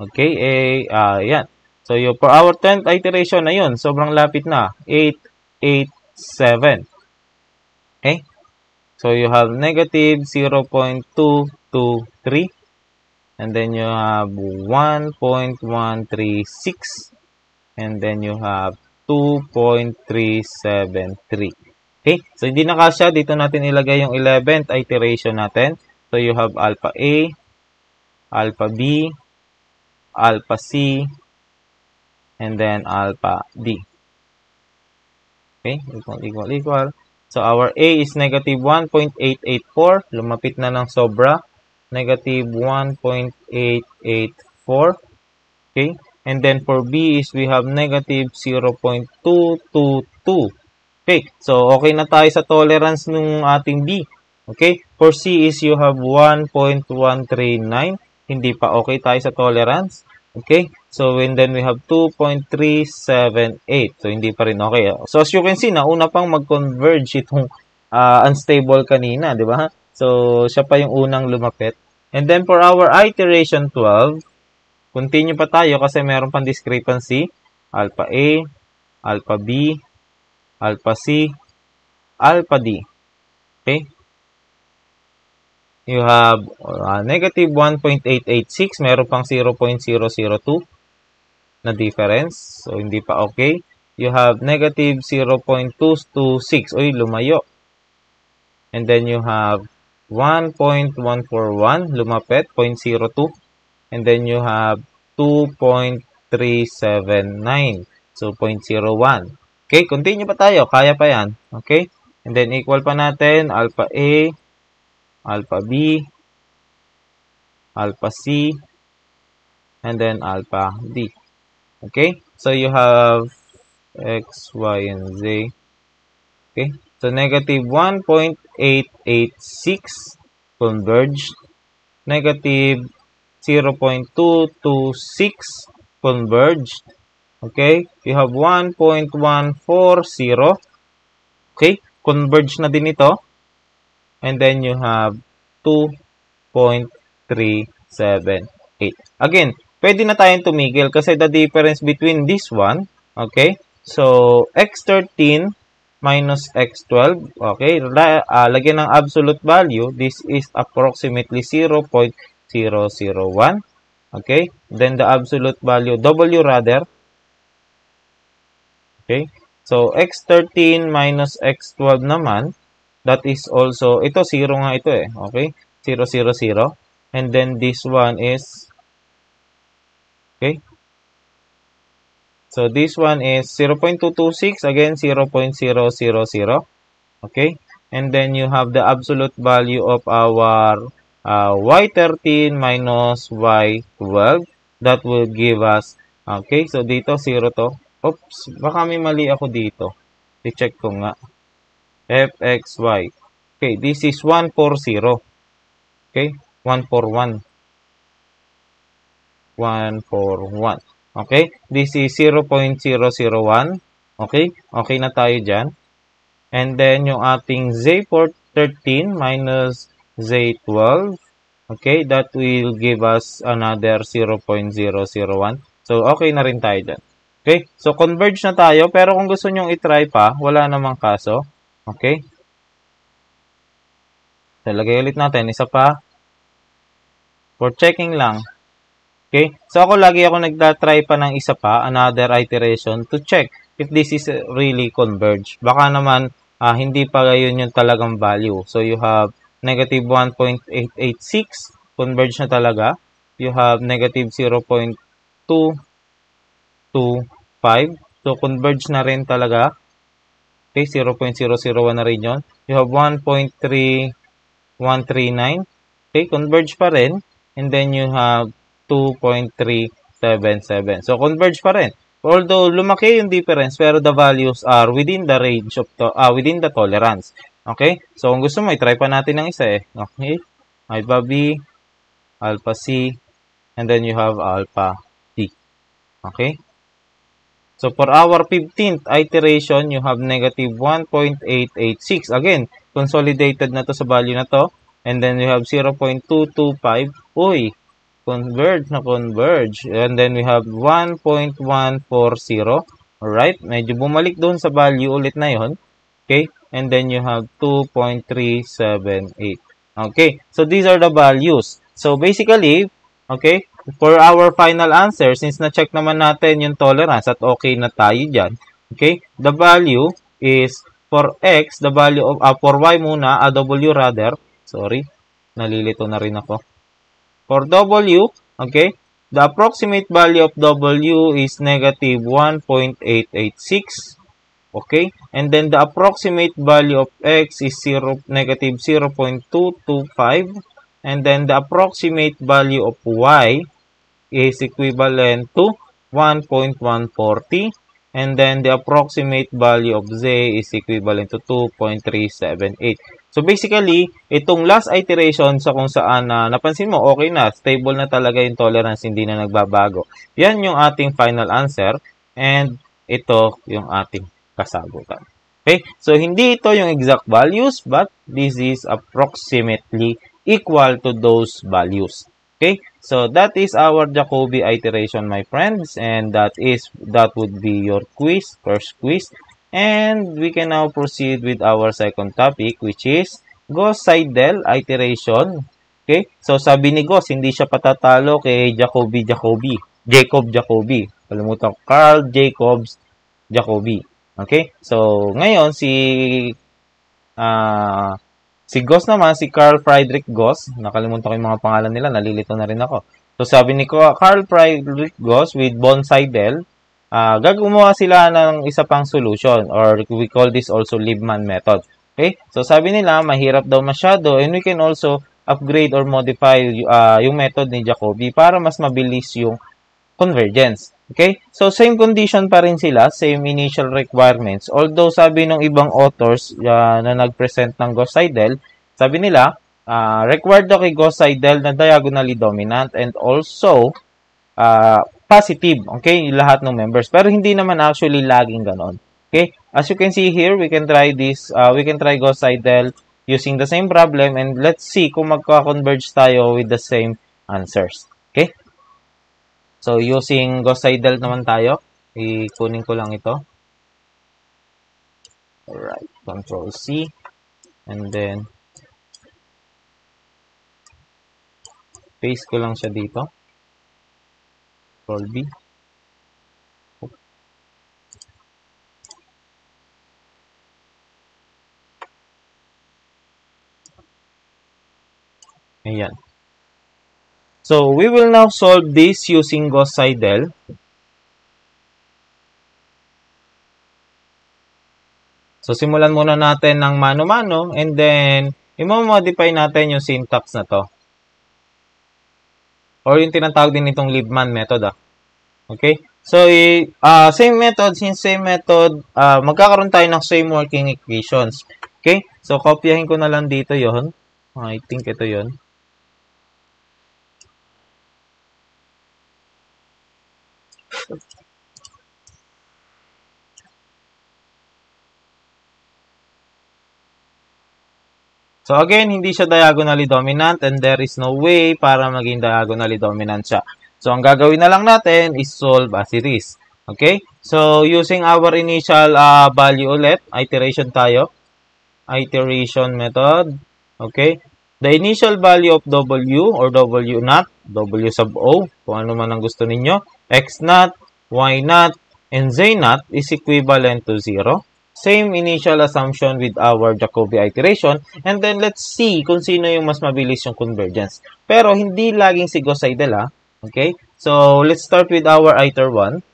Okay? Yan. So, for our 10th iteration na yun, sobrang lapit na. 887. Okay? So, you have negative 0.223. And then, you have 1.136. And then, you have 2.373. Okay? So, hindi na kasya. Dito natin ilagay yung 11th iteration natin. So, you have alpha A, alpha B, alpha C, and then alpha D. Okay, equal. So, our A is negative 1.884. Lumapit na ng sobra. Negative 1.884. Okay, and then for B is we have negative 0.222. Okay, so okay na tayo sa tolerance ng ating B. Okay, for C is you have 1.139. Hindi pa okay tayo sa tolerance. Okay, so and then we have 2.378. So hindi pa rin okay. So as you can see, nauna pang mag-converge itong unstable kanina, di ba? So siya pa yung unang lumapit. And then for our iteration 12, continue pa tayo kasi meron pang discrepancy. Alpha A, alpha B, alpha C, alpha D. Okay? You have negative 1.886. Meron pang 0.002 na difference. So, hindi pa okay. You have negative 0.226. Uy, lumayo. And then you have 1.141. Lumapit. 0.02. And then you have 2.379. So, 0.01. Okay, continue pa tayo. Kaya pa yan. Okay? And then, equal pa natin alpha A, alpha B, alpha C, and then alpha D. Okay? So, you have X, Y, and Z. Okay? So, negative 1.886 converged. Negative 0.226 converged. Okay? You have 1.140. Okay? Converge na din ito. And then you have 2.378. Again, pwede na tayong tumigil kasi the difference between this one, okay? So, x13 minus x12, okay? Lagyan ng absolute value. This is approximately 0.001. Okay? Then the absolute value, W rather. Okay? So, x13 minus x12 naman, that is also, ito 0 nga ito eh. Okay? 0, 0, 0. And then this one is, okay? So, this one is 0.226. Again, 0.000. Okay? And then you have the absolute value of our y13 minus y12. That will give us, okay? So, dito 0 to. Oops, baka may mali ako dito. I-check ko nga. fxy. Okay, this is 140. Okay, 141. 141. Okay, this is 0.001. Okay, okay na tayo dyan. And then, yung ating Z13 minus Z12. Okay, that will give us another 0.001. So, okay na rin tayo dyan. Okay, so converge na tayo. Pero kung gusto nyong itry pa, wala namang kaso. Okay. So, lagay ulit natin. Isa pa. For checking lang. Okay. So, lagi ako nagda-try pa ng isa pa, another iteration, to check if this is really converge. Baka naman, hindi pa yun yung talagang value. So, you have negative 1.886. Converge na talaga. You have negative 0.225. So, converge na rin talaga. Okay, 0.001 na rin yun. You have 1.3139. Okay, converge pa rin. And then you have 2.377. So, converge pa rin. Although, lumaki yung difference, pero the values are within the range of, within the tolerance. Okay? So, kung gusto mo, i-try pa natin ng isa eh. Okay? Alpha B, alpha C, and then you have alpha D. Okay? So, for our 15th iteration, you have negative 1.886. Again, consolidated na to sa value na to. And then, you have 0.225. Uy, converge na converge. And then, we have 1.140. Alright, medyo bumalik doon sa value ulit na yon. Okay, and then you have 2.378. Okay, so these are the values. So, basically, okay, for our final answer, since na-check naman natin yung tolerance at okay na tayo dyan, okay, the value is for x, the value of, for y muna, w rather, sorry, nalilito na rin ako. For w, okay, the approximate value of w is negative 1.886 Okay? And then the approximate value of x is negative 0.225. And then the approximate value of y is equivalent to 1.140. And then the approximate value of z is equivalent to 2.378. So basically, itong last iteration sa kung saan napansin mo, okay na, stable na talaga yung tolerance, hindi na nagbabago. Yan yung ating final answer. And ito yung ating kasagutan. Okay? So hindi ito yung exact values, but this is approximately equal to those values. Okay, so that is our Jacobi iteration, my friends, and that would be your first quiz. And we can now proceed with our second topic, which is Gauss-Seidel iteration. Okay, so sabi ni Gauss, hindi siya patatalo kay Jacob Jacobi. Kalimutan ko, Carl Jacobs Jacobi. Okay, so ngayon si Gauss naman, si Carl Friedrich Gauss, nakalimutan ko yung mga pangalan nila, nalilito na rin ako. So sabi ni Carl Friedrich Gauss with Born-Seidel, gagawa sila ng isa pang solution, or we call this also Liebman method. Okay? So sabi nila, mahirap daw masyado, and we can also upgrade or modify yung method ni Jacobi para mas mabilis yung convergence. Okay? So, same condition pa rin sila, same initial requirements. Although, sabi ng ibang authors na nag-present ng Gauss-Seidel, sabi nila, required daw kay Gauss-Seidel na diagonally dominant and also positive, okay, lahat ng members. Pero hindi naman actually laging ganon. Okay? As you can see here, we can try Gauss-Seidel using the same problem, and let's see kung magka-converge tayo with the same answers. Okay? So, using Gauss-Seidel naman tayo. Ikunin ko lang ito. Alright. Control C. And then, paste ko lang siya dito. Control B. Ayan. So, we will now solve this using Gauss-Seidel. So, simulan muna natin ng mano-mano, and then, i-modify natin yung syntax na to. Or yung tinatawag din itong Liebman method. Okay? So, same method, magkakaroon tayo ng same working equations. Okay? So, kopyahin ko na lang dito yon. I think ito yon. So again, hindi siya diagonally dominant, and there is no way para maging diagonally dominant siya. So ang gagawin na lang natin is solve as it is. Okay? So using our initial value ulit, iteration tayo. Iteration method. Okay? The initial value of W or W naught, W sub O, kung ano man ang gusto ninyo, X naught, Y naught, and Z naught is equivalent to 0. Same initial assumption with our Jacobi iteration. And then, let's see kung sino yung mas mabilis yung convergence. Pero, hindi laging si Gauss-Seidel, Okay? So, let's start with our iter 1.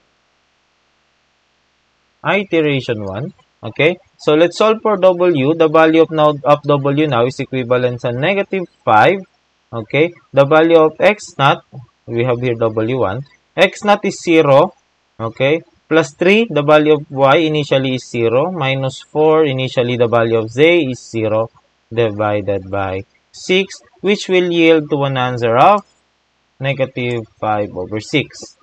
Iteration 1. Okay? So, let's solve for W. The value of W now is equivalent sa negative 5. Okay? The value of X naught, we have here W1. X naught is 0. Okay? Plus 3, the value of y initially is 0. Minus 4, initially the value of z is 0. Divided by 6, which will yield to an answer of negative 5 over 6.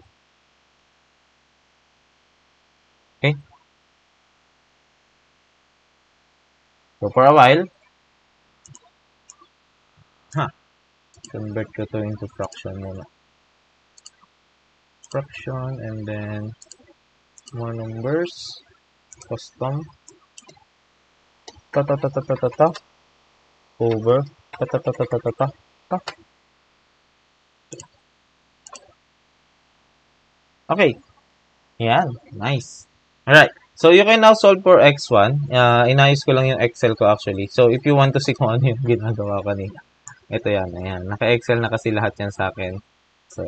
Okay? So, for a while, convert ko to into fraction muna. Fraction, and then more numbers, custom, over, Okay. Yan. Nice. Alright. So, you can now solve for x1. Inayos ko lang yung Excel ko actually. So, if you want to see kung ano yung ginagawa kanina. Ito yan. Ayan. Naka-Excel na kasi lahat yan sa akin. So,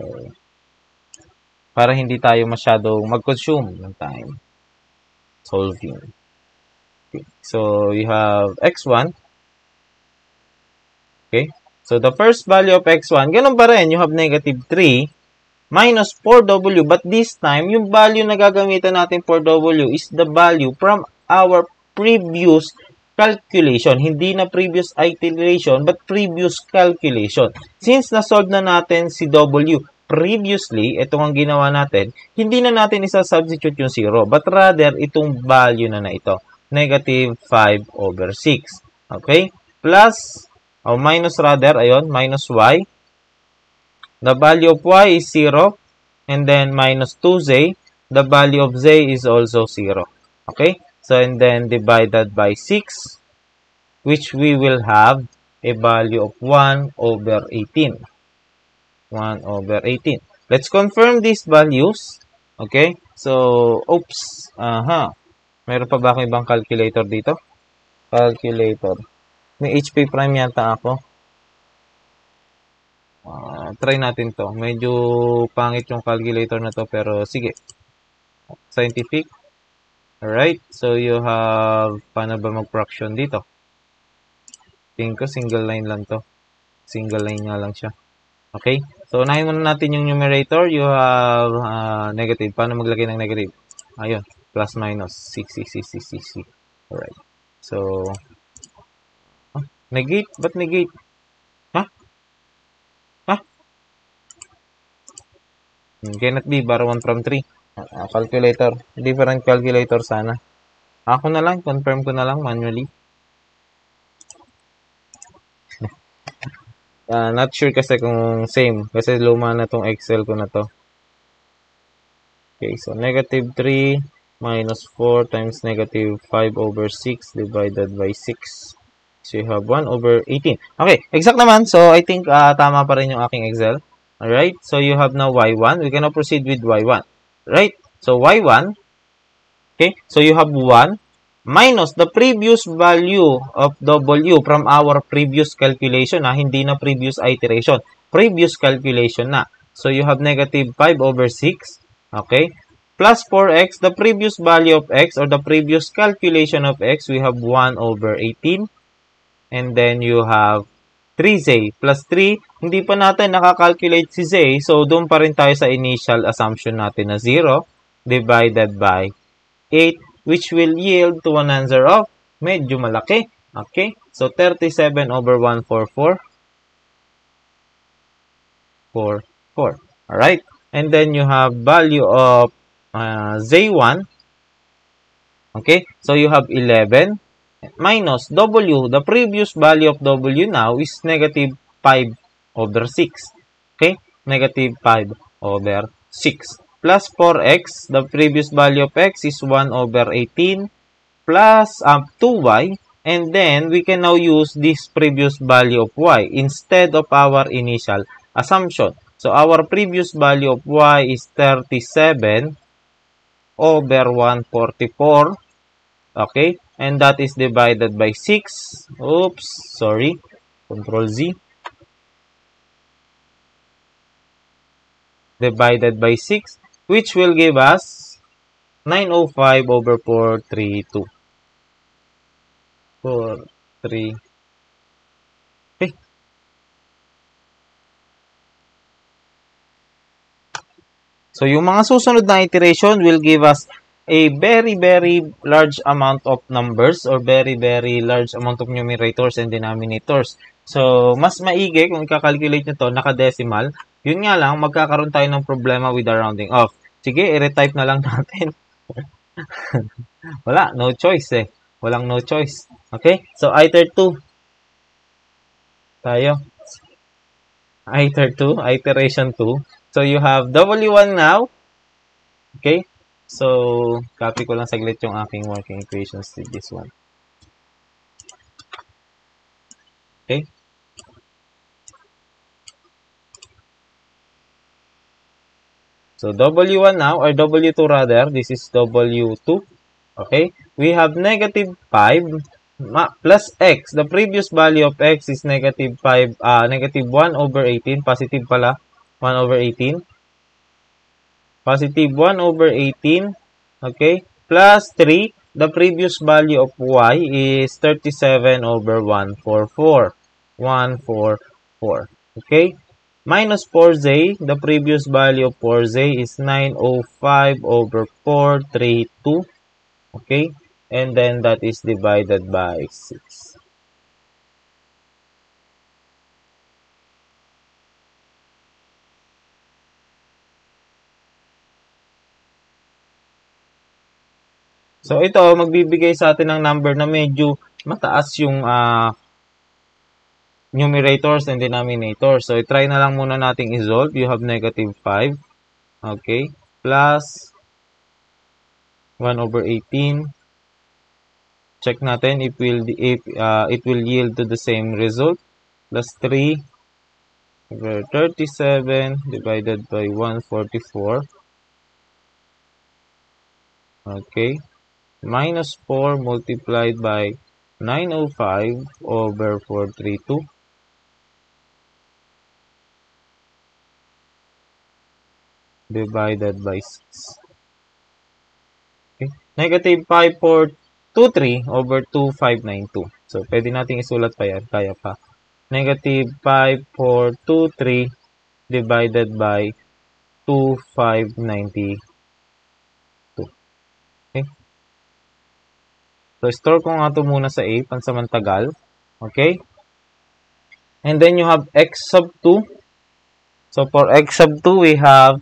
para hindi tayo masyadong mag-consume ng time solving. Okay. So, you have x1. Okay. So, the first value of x1, ganun pa rin. You have negative 3 minus 4w. But this time, yung value na gagamitan natin for w is the value from our previous calculation. Hindi na previous iteration, but previous calculation. Since na-solve na natin si w previously, ito ang ginawa natin, hindi na natin isa-substitute yung 0, but rather itong value na ito, negative 5 over 6. Okay? Plus, o minus rather, ayun, minus y. The value of y is 0, and then minus 2z. The value of z is also 0. Okay? So, and then divided by 6, which we will have a value of 1 over 18. 1 over 18. Let's confirm these values. Okay? So, oops. Meron pa ba akong ibang calculator dito? Calculator. May HP prime yata ako. Try natin to. Medyo pangit yung calculator na to, pero sige. Scientific. Alright. So, you have, paano ba mag-fraction dito? Tingin ko, single line lang to. Single line nga lang siya. Okay? So, unahin muna natin yung numerator. You have negative. Paano maglagay ng negative? Ayun. Plus minus. 6. Alright. So, negate? Ba't negate? Cannot be. Bar 1 from 3. Calculator. Different calculator sana. Ako na lang. Confirm ko na lang manually. Not sure kasi kung same. Kasi luma na tong Excel ko na to. Okay, so negative 3 minus 4 times negative 5 over 6 divided by 6. So you have 1 over 18. Okay, exact naman. So I think tama pa rin yung aking Excel. Alright, so you have now y1. We can now proceed with y1. Right, so y1. Okay, so you have 1 minus the previous value of w from our previous calculation. Hindi na previous iteration. Previous calculation na. So, you have negative 5 over 6. Okay. Plus 4x, the previous value of x or the previous calculation of x, we have 1 over 18. And then, you have 3z plus 3. Hindi pa natin nakakalculate si z. So, doon pa rin tayo sa initial assumption natin na 0 divided by 8. Which will yield to an answer of medyo malaki. Okay? So, 37 over 144. 4. Alright? And then, you have value of Z1. Okay? So, you have 11 minus W. The previous value of W now is negative 5 over 6. Okay? Negative 5 over 6. Plus 4x, the previous value of x is 1 over 18 plus 2y. And then, we can now use this previous value of y instead of our initial assumption. So, our previous value of y is 37 over 144. Okay? And that is divided by 6. Oops, sorry. Control Z. Divided by 6. Which will give us 905 over 432. 432. Okay. So, yung mga susunod na iteration will give us a very, very large amount of numbers or very, very large amount of numerators and denominators. So, mas maigi kung i-calculate nyo to naka-decimal. Yun nga lang, magkakaroon tayo ng problema with the rounding off. Sige, i-retype na lang natin. Wala, no choice eh. Walang no choice. Okay? So, iter 2. Tayo. Iter 2, iteration 2. So, you have W1 now. Okay? So, copy ko lang saglit yung aking working equations to this one. Okay? So, W1 now, or W2 rather, this is W2. Okay? We have negative 5 plus x. The previous value of x is negative 5, negative 1 over 18. Positive pala. 1 over 18. Positive 1 over 18. Okay? Plus 3. the previous value of y is 37 over 144. 144. Okay? Minus 4z, the previous value of 4z is 905 over 432. Okay? And then that is divided by 6. So, ito, magbibigay sa atin ng number na medyo mataas yung numerators and denominators. So, try na lang muna nating isolve. You have negative 5. Okay. Plus 1 over 18. Check natin if it will yield to the same result. Plus 3 over 37 divided by 144. Okay. Minus 4 multiplied by 905 over 432. Divided by 6. Okay. Negative 5423 over 2592. So, pwede natin isulat pa yan. Kaya pa. Negative 5423 divided by 2592. Okay. So, store ko nga ito muna sa A, pansamantagal. Okay? And then, you have x sub 2. So, for x sub 2, we have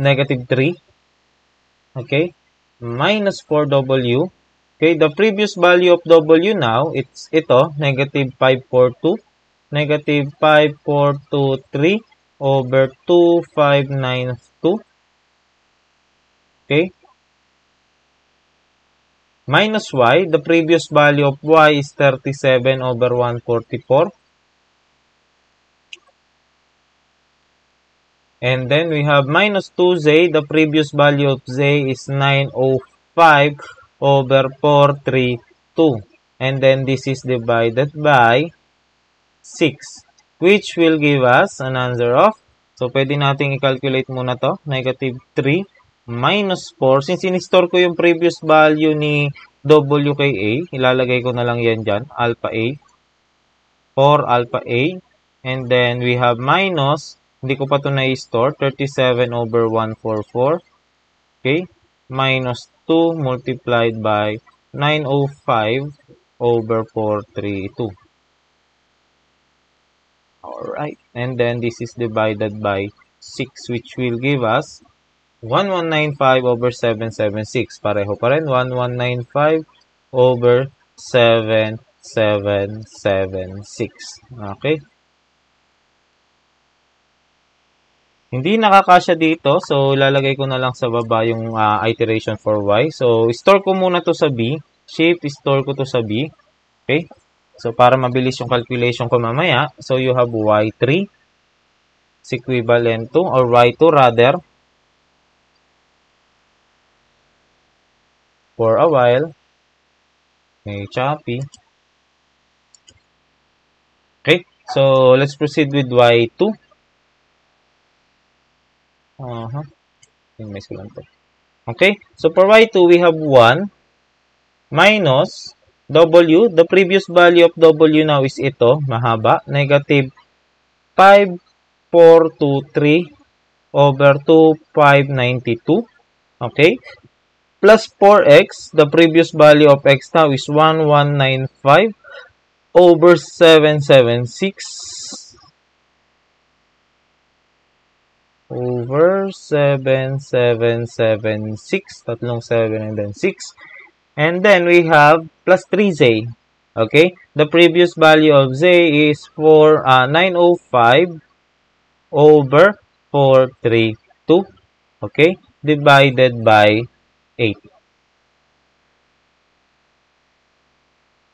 negative 3. Okay? Minus 4w. Okay? The previous value of w now, it's ito, negative 542. Negative 5423 over 2592. Okay? Minus y, the previous value of y is 37 over 144. And then we have minus 2z, the previous value of z is 905 over 432. And then this is divided by 6, which will give us an answer of, so pwede nating i-calculate muna to, negative 3 minus 4. Since in-store ko yung previous value ni W kay A, ilalagay ko na lang yan dyan, alpha A, 4 alpha A, and then we have minus, hindi ko pa ito na-store, 37 over 144, okay, minus 2 multiplied by 905 over 432. Alright, and then this is divided by 6, which will give us 1195 over 776. Pareho pa rin. 1195 over 7776. Okay? Hindi nakakasya dito. So, ilalagay ko na lang sa baba yung iteration for y. So, store ko muna to sa B. Shift, store ko to sa B. Okay? So, para mabilis yung calculation ko mamaya. So, you have y3 is equivalent to, or y2 rather, for a while, may choppy. Okay, so let's proceed with y2. Okay, so for y2, we have 1 minus w. The previous value of w now is ito, mahaba, negative 5423 over 2592. Okay, plus 4x, the previous value of x now is 1195 over 776 over 7776, tatlong 7 and then 6. And then we have plus 3z. Okay, the previous value of z is 905 over 432. Okay, divided by 8.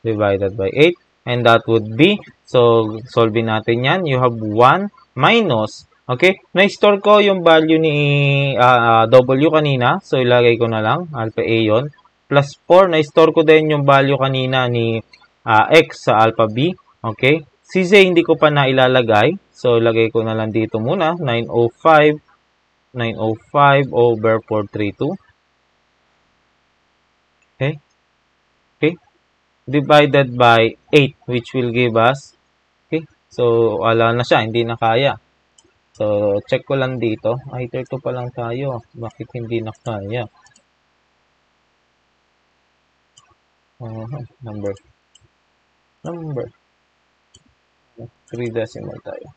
Divided by 8. And that would be, so, solvein natin yan. You have 1 minus, okay, na-store ko yung value ni W kanina. So, ilagay ko na lang, alpha A yon. Plus 4, na-store ko din yung value kanina ni X sa alpha B. Okay, si Z hindi ko pa na ilalagay. So, ilagay ko na lang dito muna, 905 905 over 432. Okay? Okay? Divided by 8, which will give us, okay? So, wala na siya, hindi na kaya. So, check ko lang dito. Iter 2 pa lang tayo. Bakit hindi na kaya? Number. 3 decimal tayo.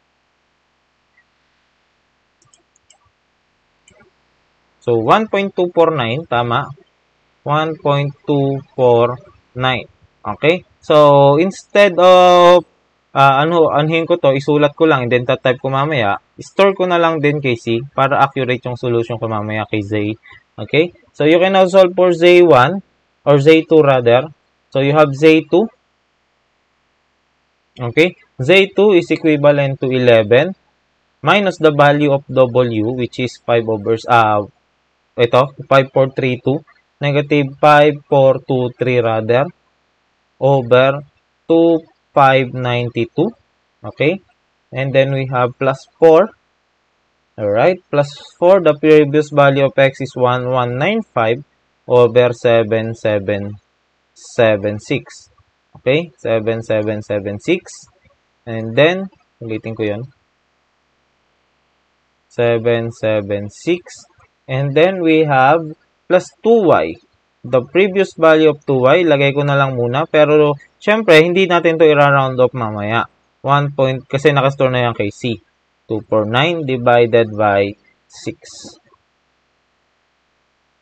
So, 1.249, tama. 1.249. Okay? So, instead of, anuhin ko to, isulat ko lang, and then type ko mamaya, store ko na lang din kay C para accurate yung solution ko mamaya kay Z. Okay? So, you can now solve for Z1, or Z2 rather. So, you have Z2. Okay? Z2 is equivalent to 11 minus the value of W, which is 5 over, ito, 5432, negative 5423 rather, over 2592. Okay? And then we have plus 4. Alright? Plus 4, the previous value of X is 1195 over 7776. Okay? 7776. And then, ulitin ko yun. 776. And then we have plus 2y. The previous value of 2y, lagay ko na lang muna. Pero, syempre, hindi natin to i-round off mamaya. 1 point, kasi nakastore na yan kay C. 249 divided by 6.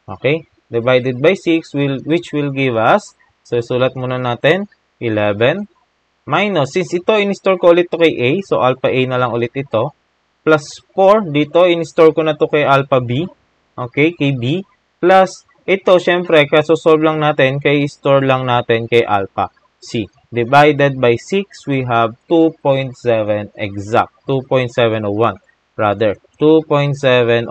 Okay? Divided by 6, which will give us, so sulat muna natin, 11. Minus, since ito, in-store ko ulit to kay A, so alpha A na lang ulit ito. Plus 4, dito, in-store ko na to kay alpha B. Okay, kay B. Plus, ito, syempre, kasosolve lang natin, kay store lang natin kay alpha C. Divided by 6, we have 2.7 exact. 2.701. Rather, 2.701.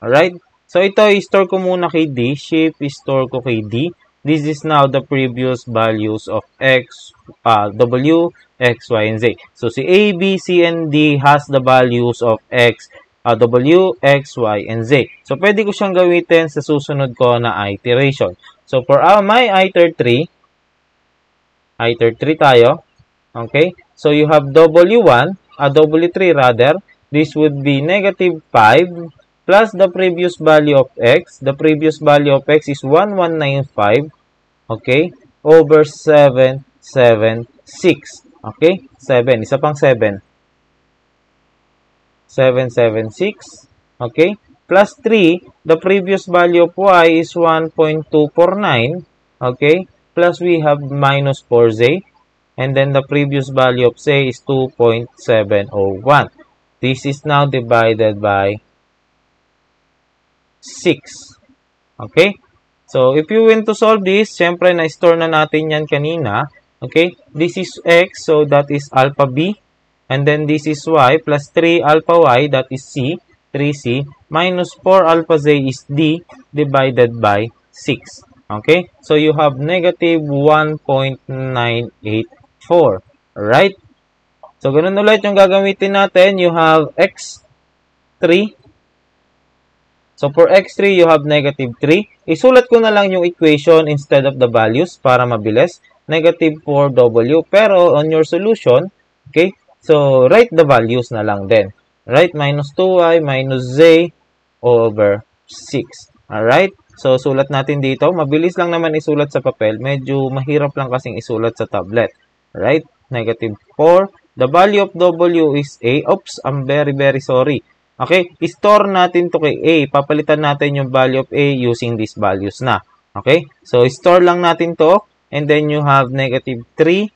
Alright? So, ito, i-store ko muna kay D. Shift, i-store ko kay D. This is now the previous values of X, W, X, Y, and Z. So, si A, B, C, and D has the values of X, W, X, Y, and Z. So, pwede ko siyang gamitin sa susunod ko na iteration. So, for my iter 3 tayo. Okay? So, you have W1, W3 rather. This would be negative 5 plus the previous value of X. The previous value of X is 1195. Okay? Over 776. Okay? 7. Isa pang 7. 776. Okay? Plus 3. The previous value of Y is 1.249. Okay? Plus we have minus 4Z. And then the previous value of Z is 2.701. This is now divided by 6. Okay? So, if you want to solve this, syempre na-store na natin yan kanina. Okay? This is X, so that is alpha B. And then this is Y plus 3 alpha Y, that is C, 3C, minus 4 alpha Z is D, divided by 6. Okay? So, you have negative 1.984. Right? So, ganun ulit yung gagamitin natin. You have X3. So, for X3, you have negative 3. Isulat ko na lang yung equation instead of the values para mabilis. Negative 4W. Pero, on your solution, okay, so, write the values na lang din. Right? Minus 2y minus z over 6. Alright? So, sulat natin dito. Mabilis lang naman isulat sa papel. Medyo mahirap lang kasing isulat sa tablet. Right? Negative 4. The value of W is A. Oops, I'm very, very sorry. Okay, store natin to kay A. Papalitan natin yung value of A using these values na. Okay, so store lang natin to. And then you have negative 3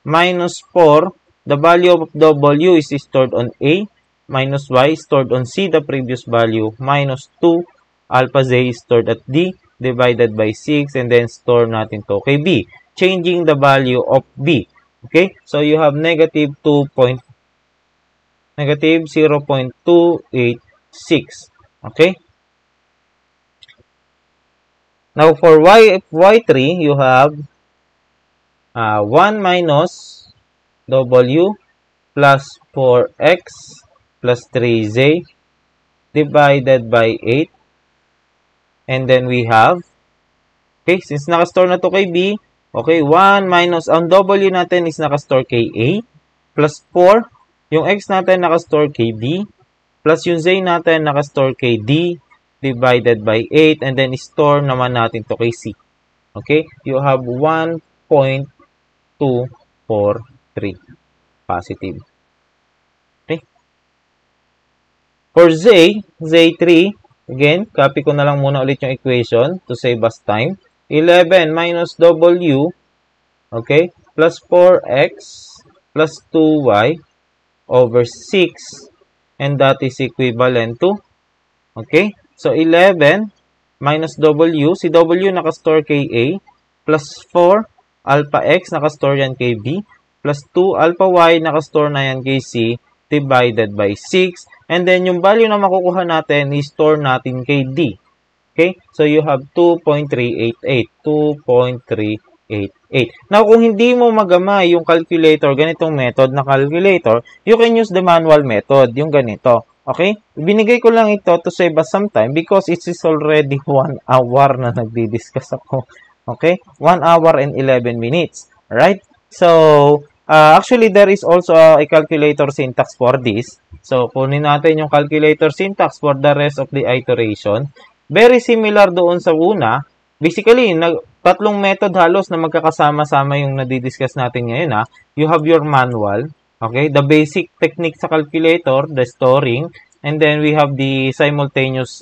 minus 4. The value of W is stored on A. Minus Y stored on C, the previous value. Minus 2. Alpha Z is stored at D. Divided by 6. And then store natin to kay B. Changing the value of B. Okay, so you have negative 0.286. Okay? Now, for Y3, you have 1 minus W plus 4X plus 3Z divided by 8. And then we have, okay, since nakastore na to kay B, okay, 1 minus, ang W natin is nakastore kay A, plus 4, yung X natin nakastore kay B, plus yung Z natin nakastore kay D, divided by 8, and then store naman natin to kay C. Okay, you have 1.243 positive. Okay. For Z, Z3, again, copy ko na lang muna ulit yung equation to save us time. 11 minus W, okay, plus 4X plus 2Y over 6, and that is equivalent to, okay, so 11 minus W, si W nakastore kay A, plus 4 alpha X nakastore yan kay B, plus 2 alpha Y nakastore na yan kay C, divided by 6, and then yung value na makukuha natin, i-store natin kay D. Okay? So, you have 2.388. 2.388. Now, kung hindi mo magamay yung calculator, ganitong method na calculator, you can use the manual method, yung ganito. Okay? Binigay ko lang ito to save us some time because it is already 1 hour na nagdi-discuss ako. Okay? 1 hour and 11 minutes. Right? So, actually, there is also a calculator syntax for this. So, kunin natin yung calculator syntax for the rest of the iteration. Very similar doon sa una. Basically, tatlong method halos na magkakasama-sama yung nadidiscuss natin ngayon. You have your manual, okay? The basic technique sa calculator, the storing, and then we have the simultaneous,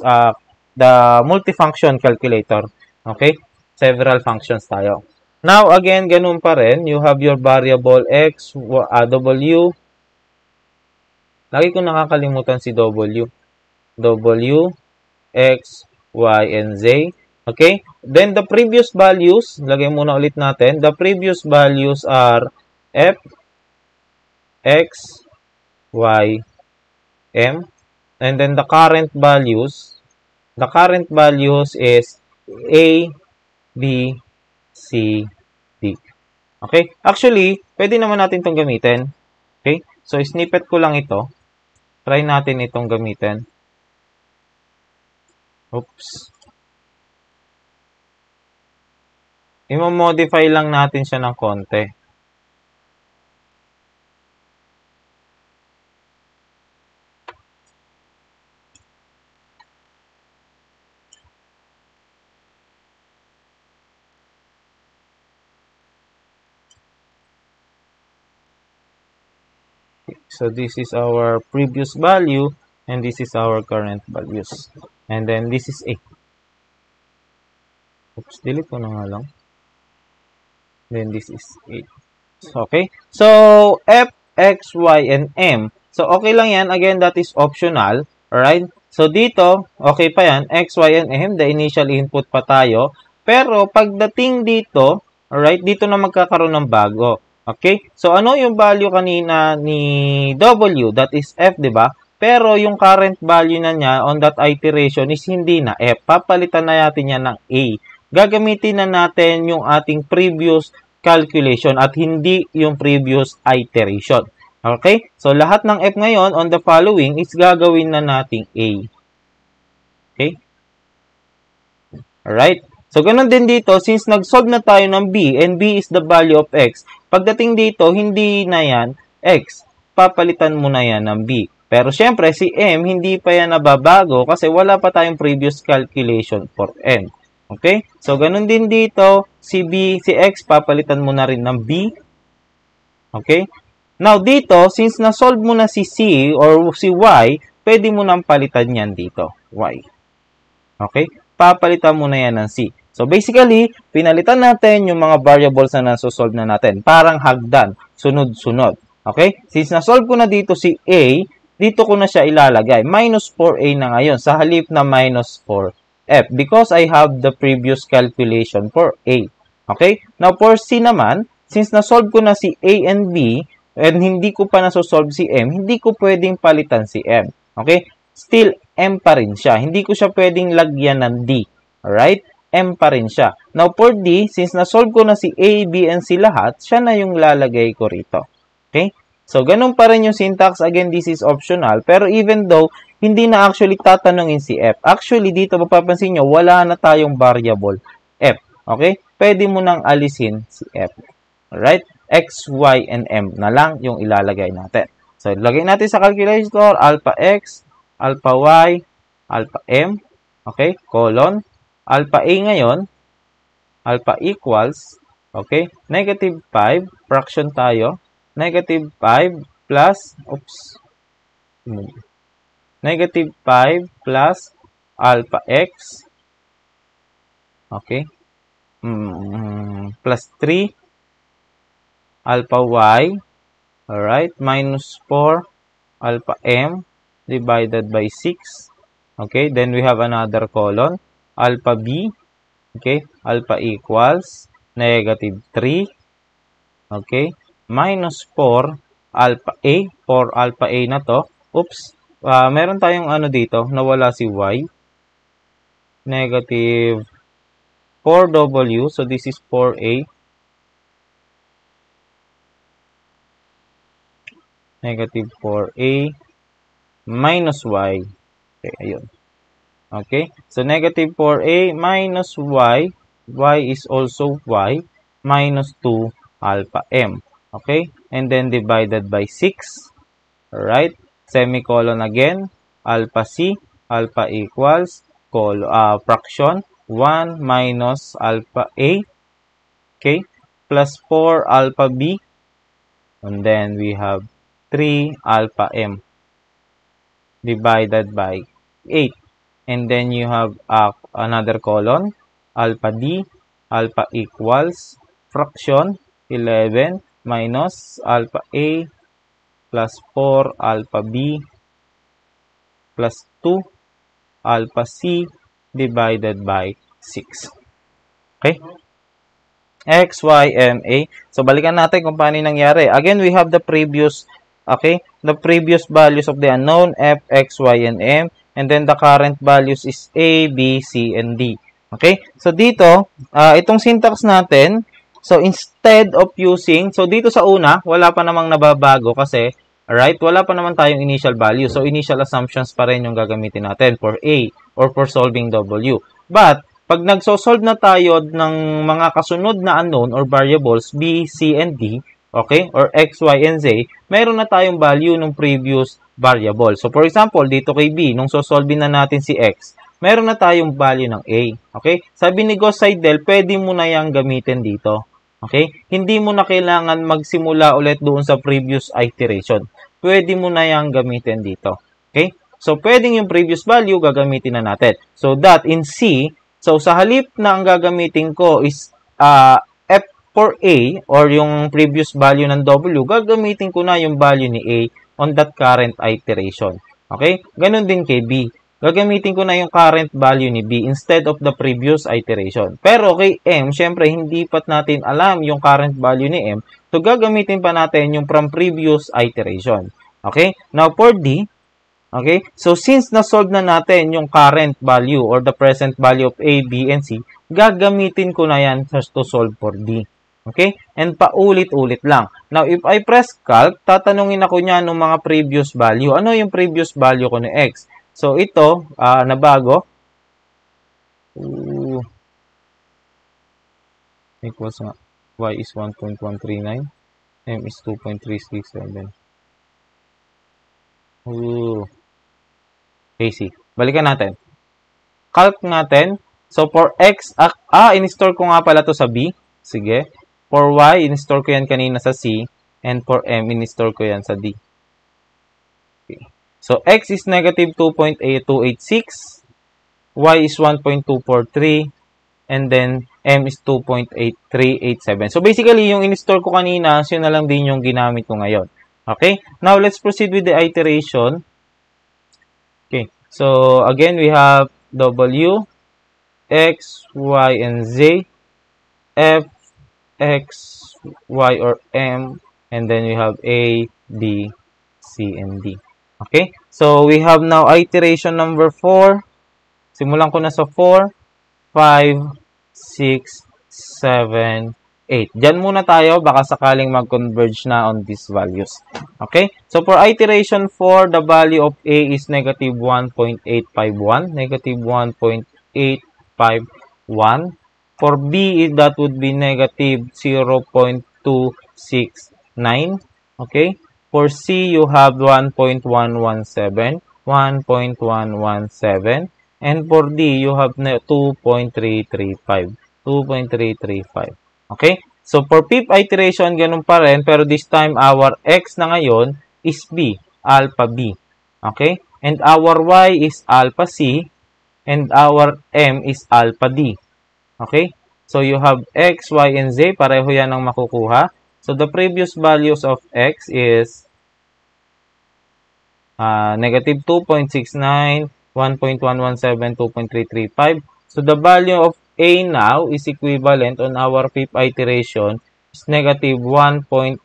the multifunction calculator, okay? Several functions tayo. Now, again, ganun pa rin. You have your variable X, W. Lagi ko nakakalimutan si W. W, X, Y, and Z. Okay? Then, the previous values, lagay muna ulit natin. The previous values are F, X, Y, M. And then, the current values is A, B, C, D. Okay? Actually, pwede naman natin itong gamitin. Okay? So, snippet ko lang ito. Try natin itong gamitin. Oops. I-modify lang natin siya ng konti. So, this is our previous value, and this is our current values. And then, this is A. Oops, delete ko na nga lang. Then, this is A. Okay? So, F, X, Y, and M. So, okay lang yan. Again, that is optional. Alright? So, dito, okay pa yan. X, Y, and M. The initial input pa tayo. Pero, pagdating dito, alright, dito na magkakaroon ng bago. Okay? So, ano yung value kanina ni W? That is F, di ba? Pero, yung current value na niya on that iteration is hindi na F. Papalitan na natin yan ng A. Gagamitin na natin yung ating previous calculation at hindi yung previous iteration. Okay? So, lahat ng F ngayon on the following is gagawin na nating A. Okay? Alright? So, ganun din dito, since nag-solve na tayo ng B, and B is the value of X, pagdating dito, hindi na yan X. Papalitan mo na yan ng B. Pero, syempre, si M, hindi pa yan nababago kasi wala pa tayong previous calculation for M. Okay? So, ganun din dito, si B, si X, papalitan mo na rin ng B. Okay? Now, dito, since na-solve mo na si C or si Y, pwede mo nang palitan yan dito, Y. Okay? Papalitan mo na yan ng C. So, basically, pinalitan natin yung mga variables na nasosolve na natin. Parang hagdan, sunod-sunod. Okay? Since na-solve ko na dito si A, dito ko na siya ilalagay. Minus 4A na ngayon sa halip na minus 4F because I have the previous calculation for A. Okay? Now, for C naman, since na-solve ko na si A and B, and hindi ko pa nasosolve si M, hindi ko pwedeng palitan si M. Okay? Still, M pa rin siya. Hindi ko siya pwedeng lagyan ng D. Alright? M pa rin siya. Now, for D, since na-solve ko na si A, B, and C lahat, siya na yung lalagay ko rito. Okay? So, ganun pa rin yung syntax. Again, this is optional. Pero even though, hindi na actually tatanungin si f. Actually, dito mapapansin nyo, wala na tayong variable f. Okay? Pwede mo nang alisin si f. Alright? X, Y, and M na lang yung ilalagay natin. So, lagay natin sa calculator, alpha x, alpha y, alpha m. Okay? Colon. Alpha a ngayon, alpha equals, okay? Negative 5, fraction tayo. Negative 5 plus, negative 5 plus alpha x, okay? Plus 3, alpha y, alright? Minus 4, alpha m, divided by 6. Okay, then we have another colon, alpha b, okay? Alpha equals negative 3, okay? Minus 4, alpha a, for alpha a na to. Meron tayong ano dito, nawala si y. Negative 4w, so this is 4a. Negative 4a minus y. Okay, ayun. Okay, so negative 4a minus y, y is also y, minus 2 alpha m. Okay, and then divided by 6. Alright, semicolon again, alpha c, alpha equals, fraction, 1 minus alpha a, okay, plus 4 alpha b, and then we have 3 alpha m divided by 8. And then you have another colon, alpha d, alpha equals, fraction, 11 minus alpha a plus 4 alpha b plus 2 alpha c divided by 6. Okay? X, Y, M, A. So, balikan natin kung paano nangyari. Again, we have the previous, okay, the previous values of the unknown, F, X, Y, and M. And then, the current values is A, B, C, and D. Okay? So, dito, itong syntax natin, so, instead of using, so, dito sa una, wala pa namang nababago kasi, alright, wala pa naman tayong initial value. So, initial assumptions pa rin yung gagamitin natin for A or for solving W. But, pag nagsosolve na tayo ng mga kasunod na unknown or variables B, C, and D, okay, or X, Y, and Z, meron na tayong value ng previous variable. So, for example, dito kay B, nung sosolve na natin si X, meron na tayong value ng A. Okay? Sabi ni Gauss Seidel, pwede mo na yang gamitin dito. Okay? Hindi mo na kailangan magsimula ulit doon sa previous iteration. Pwede mo na yang gamitin dito. Okay? So, pwedeng yung previous value gagamitin na natin. So, that in C, so, sa halip na ang gagamitin ko is F for A or yung previous value ng W, gagamitin ko na yung value ni A on that current iteration. Okay? Ganun din kay B. Gagamitin ko na yung current value ni B instead of the previous iteration. Pero kay M, syempre, hindi pat natin alam yung current value ni M. So, gagamitin pa natin yung from previous iteration. Okay? Now, for D, okay? So, since na-solve na natin yung current value or the present value of A, B, and C, gagamitin ko na yan just to solve for D. Okay? And paulit-ulit lang. Now, if I press calc, tatanungin ako niya ng mga previous value. Ano yung previous value ko ni X? So, ito, nabago. Equals nga. Y is 1.139. M is 2.367. AC. Balikan natin. Calc natin. So, for X, in-store ko nga pala to sa B. Sige. For Y, in-store ko yan kanina sa C. And for M, in-store ko yan sa D. Okay. So, X is negative 2.8286. Y is 1.243. And then, M is 2.8387. So, basically, yung in-store ko kanina, yun na lang din yung ginamit ko ngayon. Okay? Now, let's proceed with the iteration. Okay. So, again, we have W, X, Y, and Z, F, X, Y, or M, and then we have A, B, C, and D. Okay? So, we have now iteration number 4. Simulan ko na sa 4, 5, 6, 7, 8. Diyan muna tayo, baka sakaling mag-converge na on these values. Okay? So, for iteration 4, the value of A is negative 1.851. Negative 1.851. For B, that would be negative 0.269. Okay? For C, you have 1.117. 1.117. And for D, you have 2.335. 2.335. Okay? So, for fifth iteration, ganun pa rin. Pero this time, our X na ngayon is B. Alpha B. Okay? And our Y is alpha C. And our M is alpha D. Okay? So, you have X, Y, and Z. Pareho yan ang makukuha. So, the previous values of X is negative 2.69, 1.117, 2.335. So, the value of A now is equivalent on our fifth iteration is negative 1.876,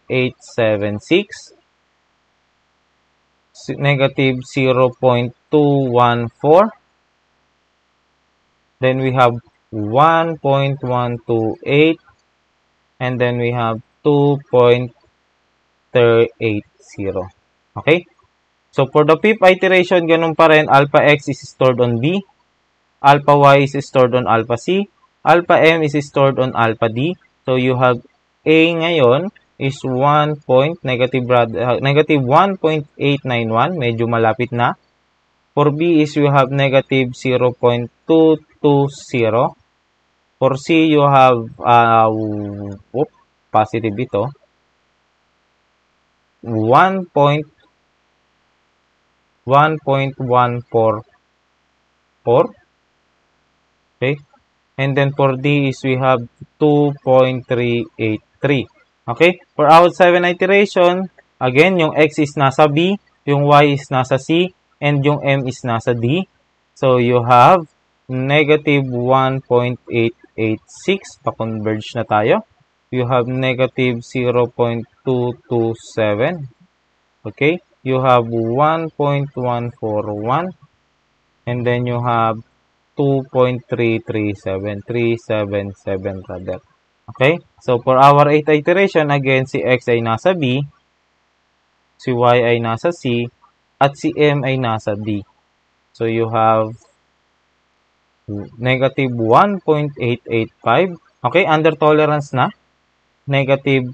negative 0.214, then we have 1.128, and then we have 2.380. Okay? So, for the fifth iteration, ganun pa rin, alpha X is stored on B. Alpha Y is stored on alpha C. Alpha M is stored on alpha D. So, you have A ngayon is negative 1.891. Medyo malapit na. For B is you have negative 0.220. For C, you have positive ito. 1.144. Okay? And then for D is we have 2.383. Okay? For our 7 iteration, again, yung X is nasa B, yung Y is nasa C, and yung M is nasa D. So, you have negative 1.886. Pa-converge na tayo. You have negative 0.227. Okay? You have 1.141. And then you have 2.337. 377 rather. Okay? So, for our 8th iteration, again, si X ay nasa B, si Y ay nasa C, at si M ay nasa D. So, you have negative 1.885. Okay? Under tolerance na. Negative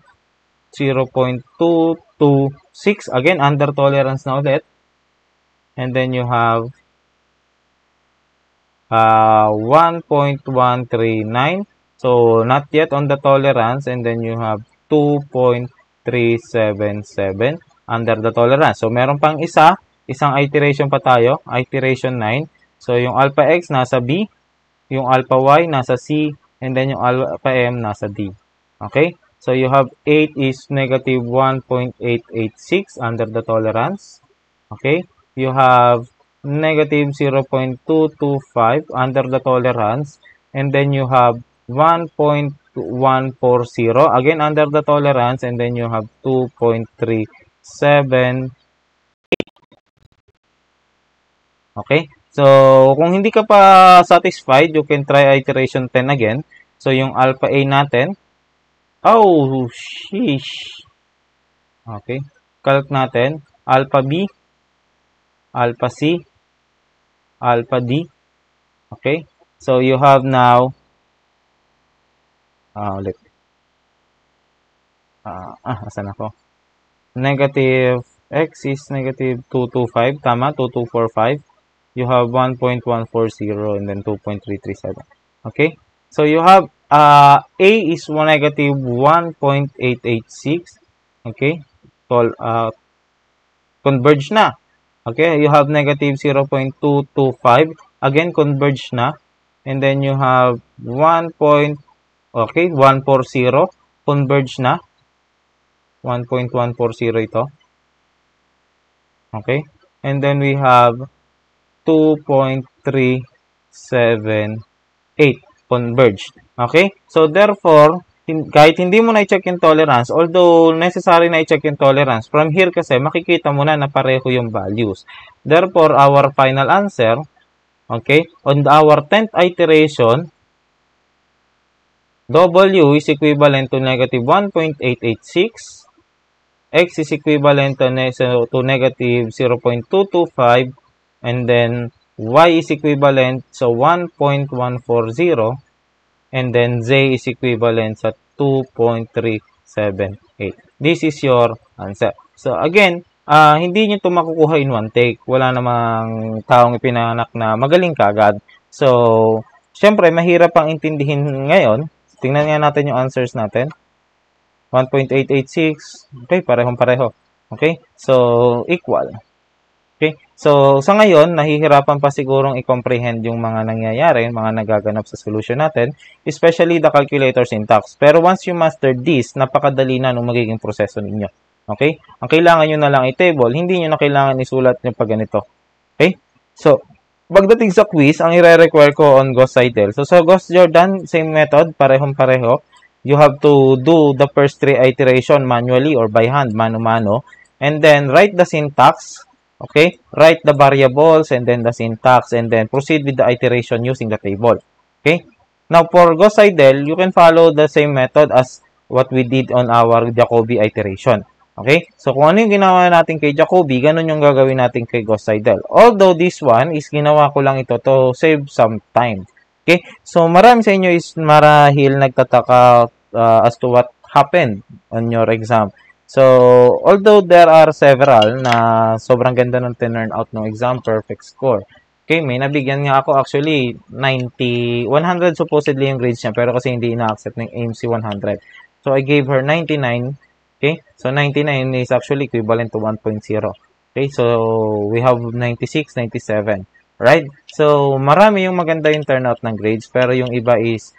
0.226. Again, under tolerance na ulit. And then you have 1.139. So, not yet on the tolerance. And then you have 2.377 under the tolerance. So, meron pang isang iteration pa tayo. Iteration 9. So, yung alpha X nasa B. Yung alpha Y nasa C. And then yung alpha M nasa D. Okay? So, you have 8 is negative 1.886 under the tolerance. Okay? You have negative 0.225 under the tolerance. And then you have 1.140 again under the tolerance. And then you have 2.37. Okay? So, kung hindi ka pa satisfied, you can try iteration 10 again. So, yung alpha A natin. Oh, sheesh. Okay. Calc natin. Alpha B. Alpha C. Alpha D. Okay. So, you have now ulit. Asan ako? Negative X is negative 225. Tama, 2245. You have 1.140 and then 2.337. Okay? So, you have A is negative 1.886. Okay? So, converge na. Okay? You have negative 0.225. Again, converge na. And then, you have 1.140. Converge na. 1.140 ito. Okay? And then, we have 2.378 converged. Okay? So, therefore, kahit hindi mo na i-check yung tolerance, although necessary na i-check yung tolerance, from here kasi, makikita mo na pareho yung values. Therefore, our final answer, okay, on our 10th iteration, W is equivalent to negative 1.886. X is equivalent to negative 0.225. And then Y is equivalent sa 1.140. And then Z is equivalent sa 2.378. This is your answer. So again, hindi nyo ito makukuha in one take. Wala namang taong ipinanganak na magaling kagad. So, syempre, mahirap pang intindihin ngayon. Tingnan nga natin yung answers natin. 1.886. Okay, parehong-pareho. Okay, so equal. Okay, so sa ngayon, nahihirapan pa sigurong i-comprehend yung mga nangyayari, mga nagaganap sa solution natin, especially the calculator syntax. Pero once you master this, napakadali na nung magiging proseso ninyo. Okay, ang kailangan nyo na lang i-table, hindi nyo na kailangan isulat yung pag ganito. Okay, so pagdating sa quiz, ang i-require ko on Gauss-Seidel. So sa Gauss-Jordan, same method, parehong-pareho. You have to do the first 3 iteration manually or by hand, mano-mano. And then write the syntax. Okay, write the variables and then the syntax and then proceed with the iteration using the table. Okay, now for Gauss-Seidel, you can follow the same method as what we did on our Jacobi iteration. Okay, so kung ano yung ginawa natin kay Jacobi, ganun yung gagawin natin kay Gauss-Seidel. Although this one is ginawa ko lang ito to save some time. Okay, so marami sa inyo is marahil nagtataka as to what happened on your exam. So, although there are several na sobrang ganda ng turn out ng exam, perfect score. Okay, may nabigyan nga ako actually 90, 100 supposedly yung grades niya, pero kasi hindi ina-accept ng AIMC 100. So, I gave her 99. Okay, so 99 is actually equivalent to 1.0. Okay, so we have 96, 97. Right? So, marami yung maganda yung turnout ng grades, pero yung iba is,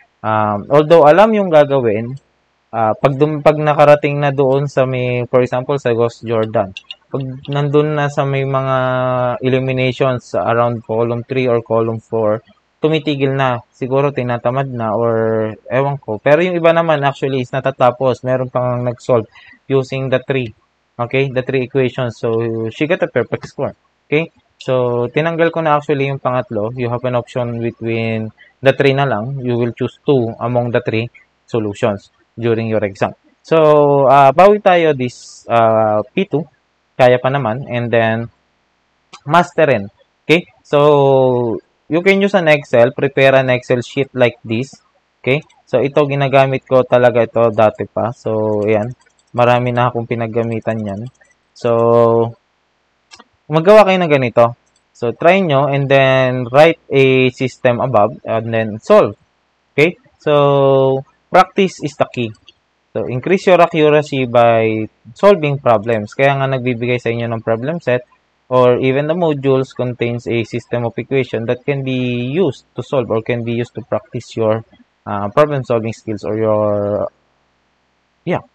although alam yung gagawin, pag nakarating na doon sa may, for example, sa Gauss-Jordan, pag nandun na sa may mga eliminations around column 3 or column 4, tumitigil na. Siguro tinatamad na or ewan ko. Pero yung iba naman actually is natatapos. Meron pang nag-solve using the 3. Okay? The 3 equations. So, she got a perfect score. Okay? So, tinanggal ko na actually yung pangatlo. You have an option between the 3 na lang. You will choose 2 among the 3 solutions during your exam. So, bawi tayo this P2. Kaya pa naman. And then, masterin. Okay? So, you can use an Excel. Prepare an Excel sheet like this. Okay? So, ito ginagamit ko talaga ito dati pa. So, ayan. Marami na akong pinaggamitan yan. So, magawa kayo ng ganito. So, try nyo and then write a system above and then solve. Okay? So, practice is the key. So, increase your accuracy by solving problems. Kaya nga nagbibigay sa inyo ng problem set or even the modules contains a system of equation that can be used to solve or can be used to practice your problem solving skills or your,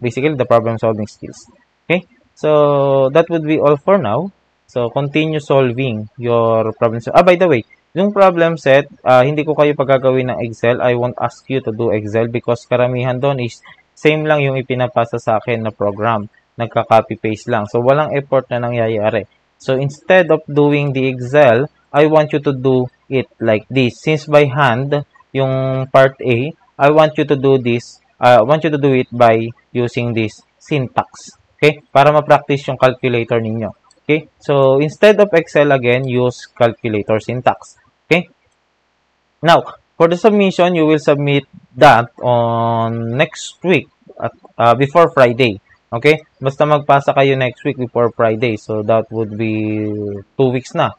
basically the problem solving skills. Okay? So, that would be all for now. So, continue solving your problem set. By the way, yung problem set, hindi ko kayo pagagawin ng Excel. I won't ask you to do Excel because karamihan doon is same lang yung ipinapasa sa akin na program. Nagka-copy-paste lang. So, walang effort na nangyayari. So, instead of doing the Excel, I want you to do it like this. Since by hand, yung part A, I want you to do this. I want you to do it by using this syntax. Okay? Para ma-practice yung calculator ninyo. Okay? So, instead of Excel again, use calculator syntax. Okay? Now, for the submission, you will submit that on next week at before Friday. Okay? Basta magpasa kayo next week before Friday. So, that would be 2 weeks na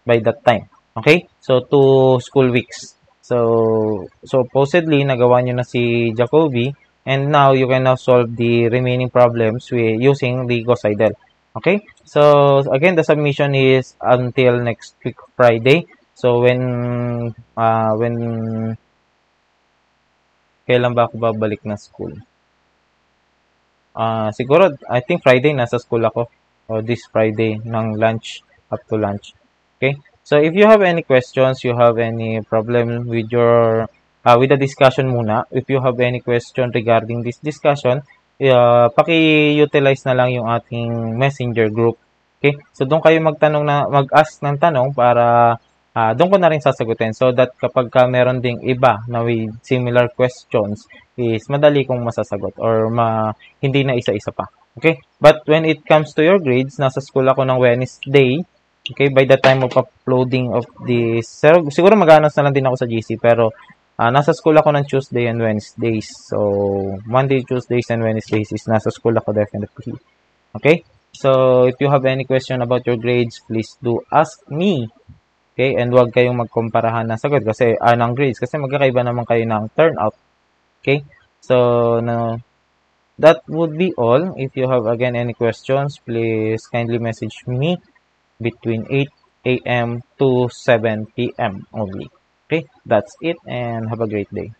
by that time. Okay? So, 2 school weeks. So supposedly, nagawa nyo na si Jacobi. And now, you can now solve the remaining problems using the Gauss-Seidel. Okay? So, again, the submission is until next week, Friday. So, when kailan ba ako babalik na school? Siguro, I think Friday, nasa school ako. Or this Friday, ng lunch, up to lunch. Okay? So, if you have any questions, you have any problem with your, with the discussion muna. If you have any question regarding this discussion, paki-utilize na lang yung ating messenger group. Okay? So, doon kayo mag-ask ng tanong para doon ko na rin sasagutin so that kapag meron ding iba na with similar questions is madali kong masasagot or hindi na isa-isa pa. Okay? But when it comes to your grades, nasa school ako ng Wednesday. Okay? By the time of uploading of this, siguro mag-announce na lang din ako sa GC pero nasa school ako ng Tuesday and Wednesdays. So, Monday, Tuesdays, and Wednesdays is nasa school ako definitely. Okay? So, if you have any question about your grades, please do ask me. Okay? And huwag kayong magkumparahan ng sagot kasi ng grades kasi magkakaiba naman kayo ng turnout. Okay? So, no, that would be all. If you have again any questions, please kindly message me between 8 a.m. to 7 p.m. only. Okay? That's it and have a great day.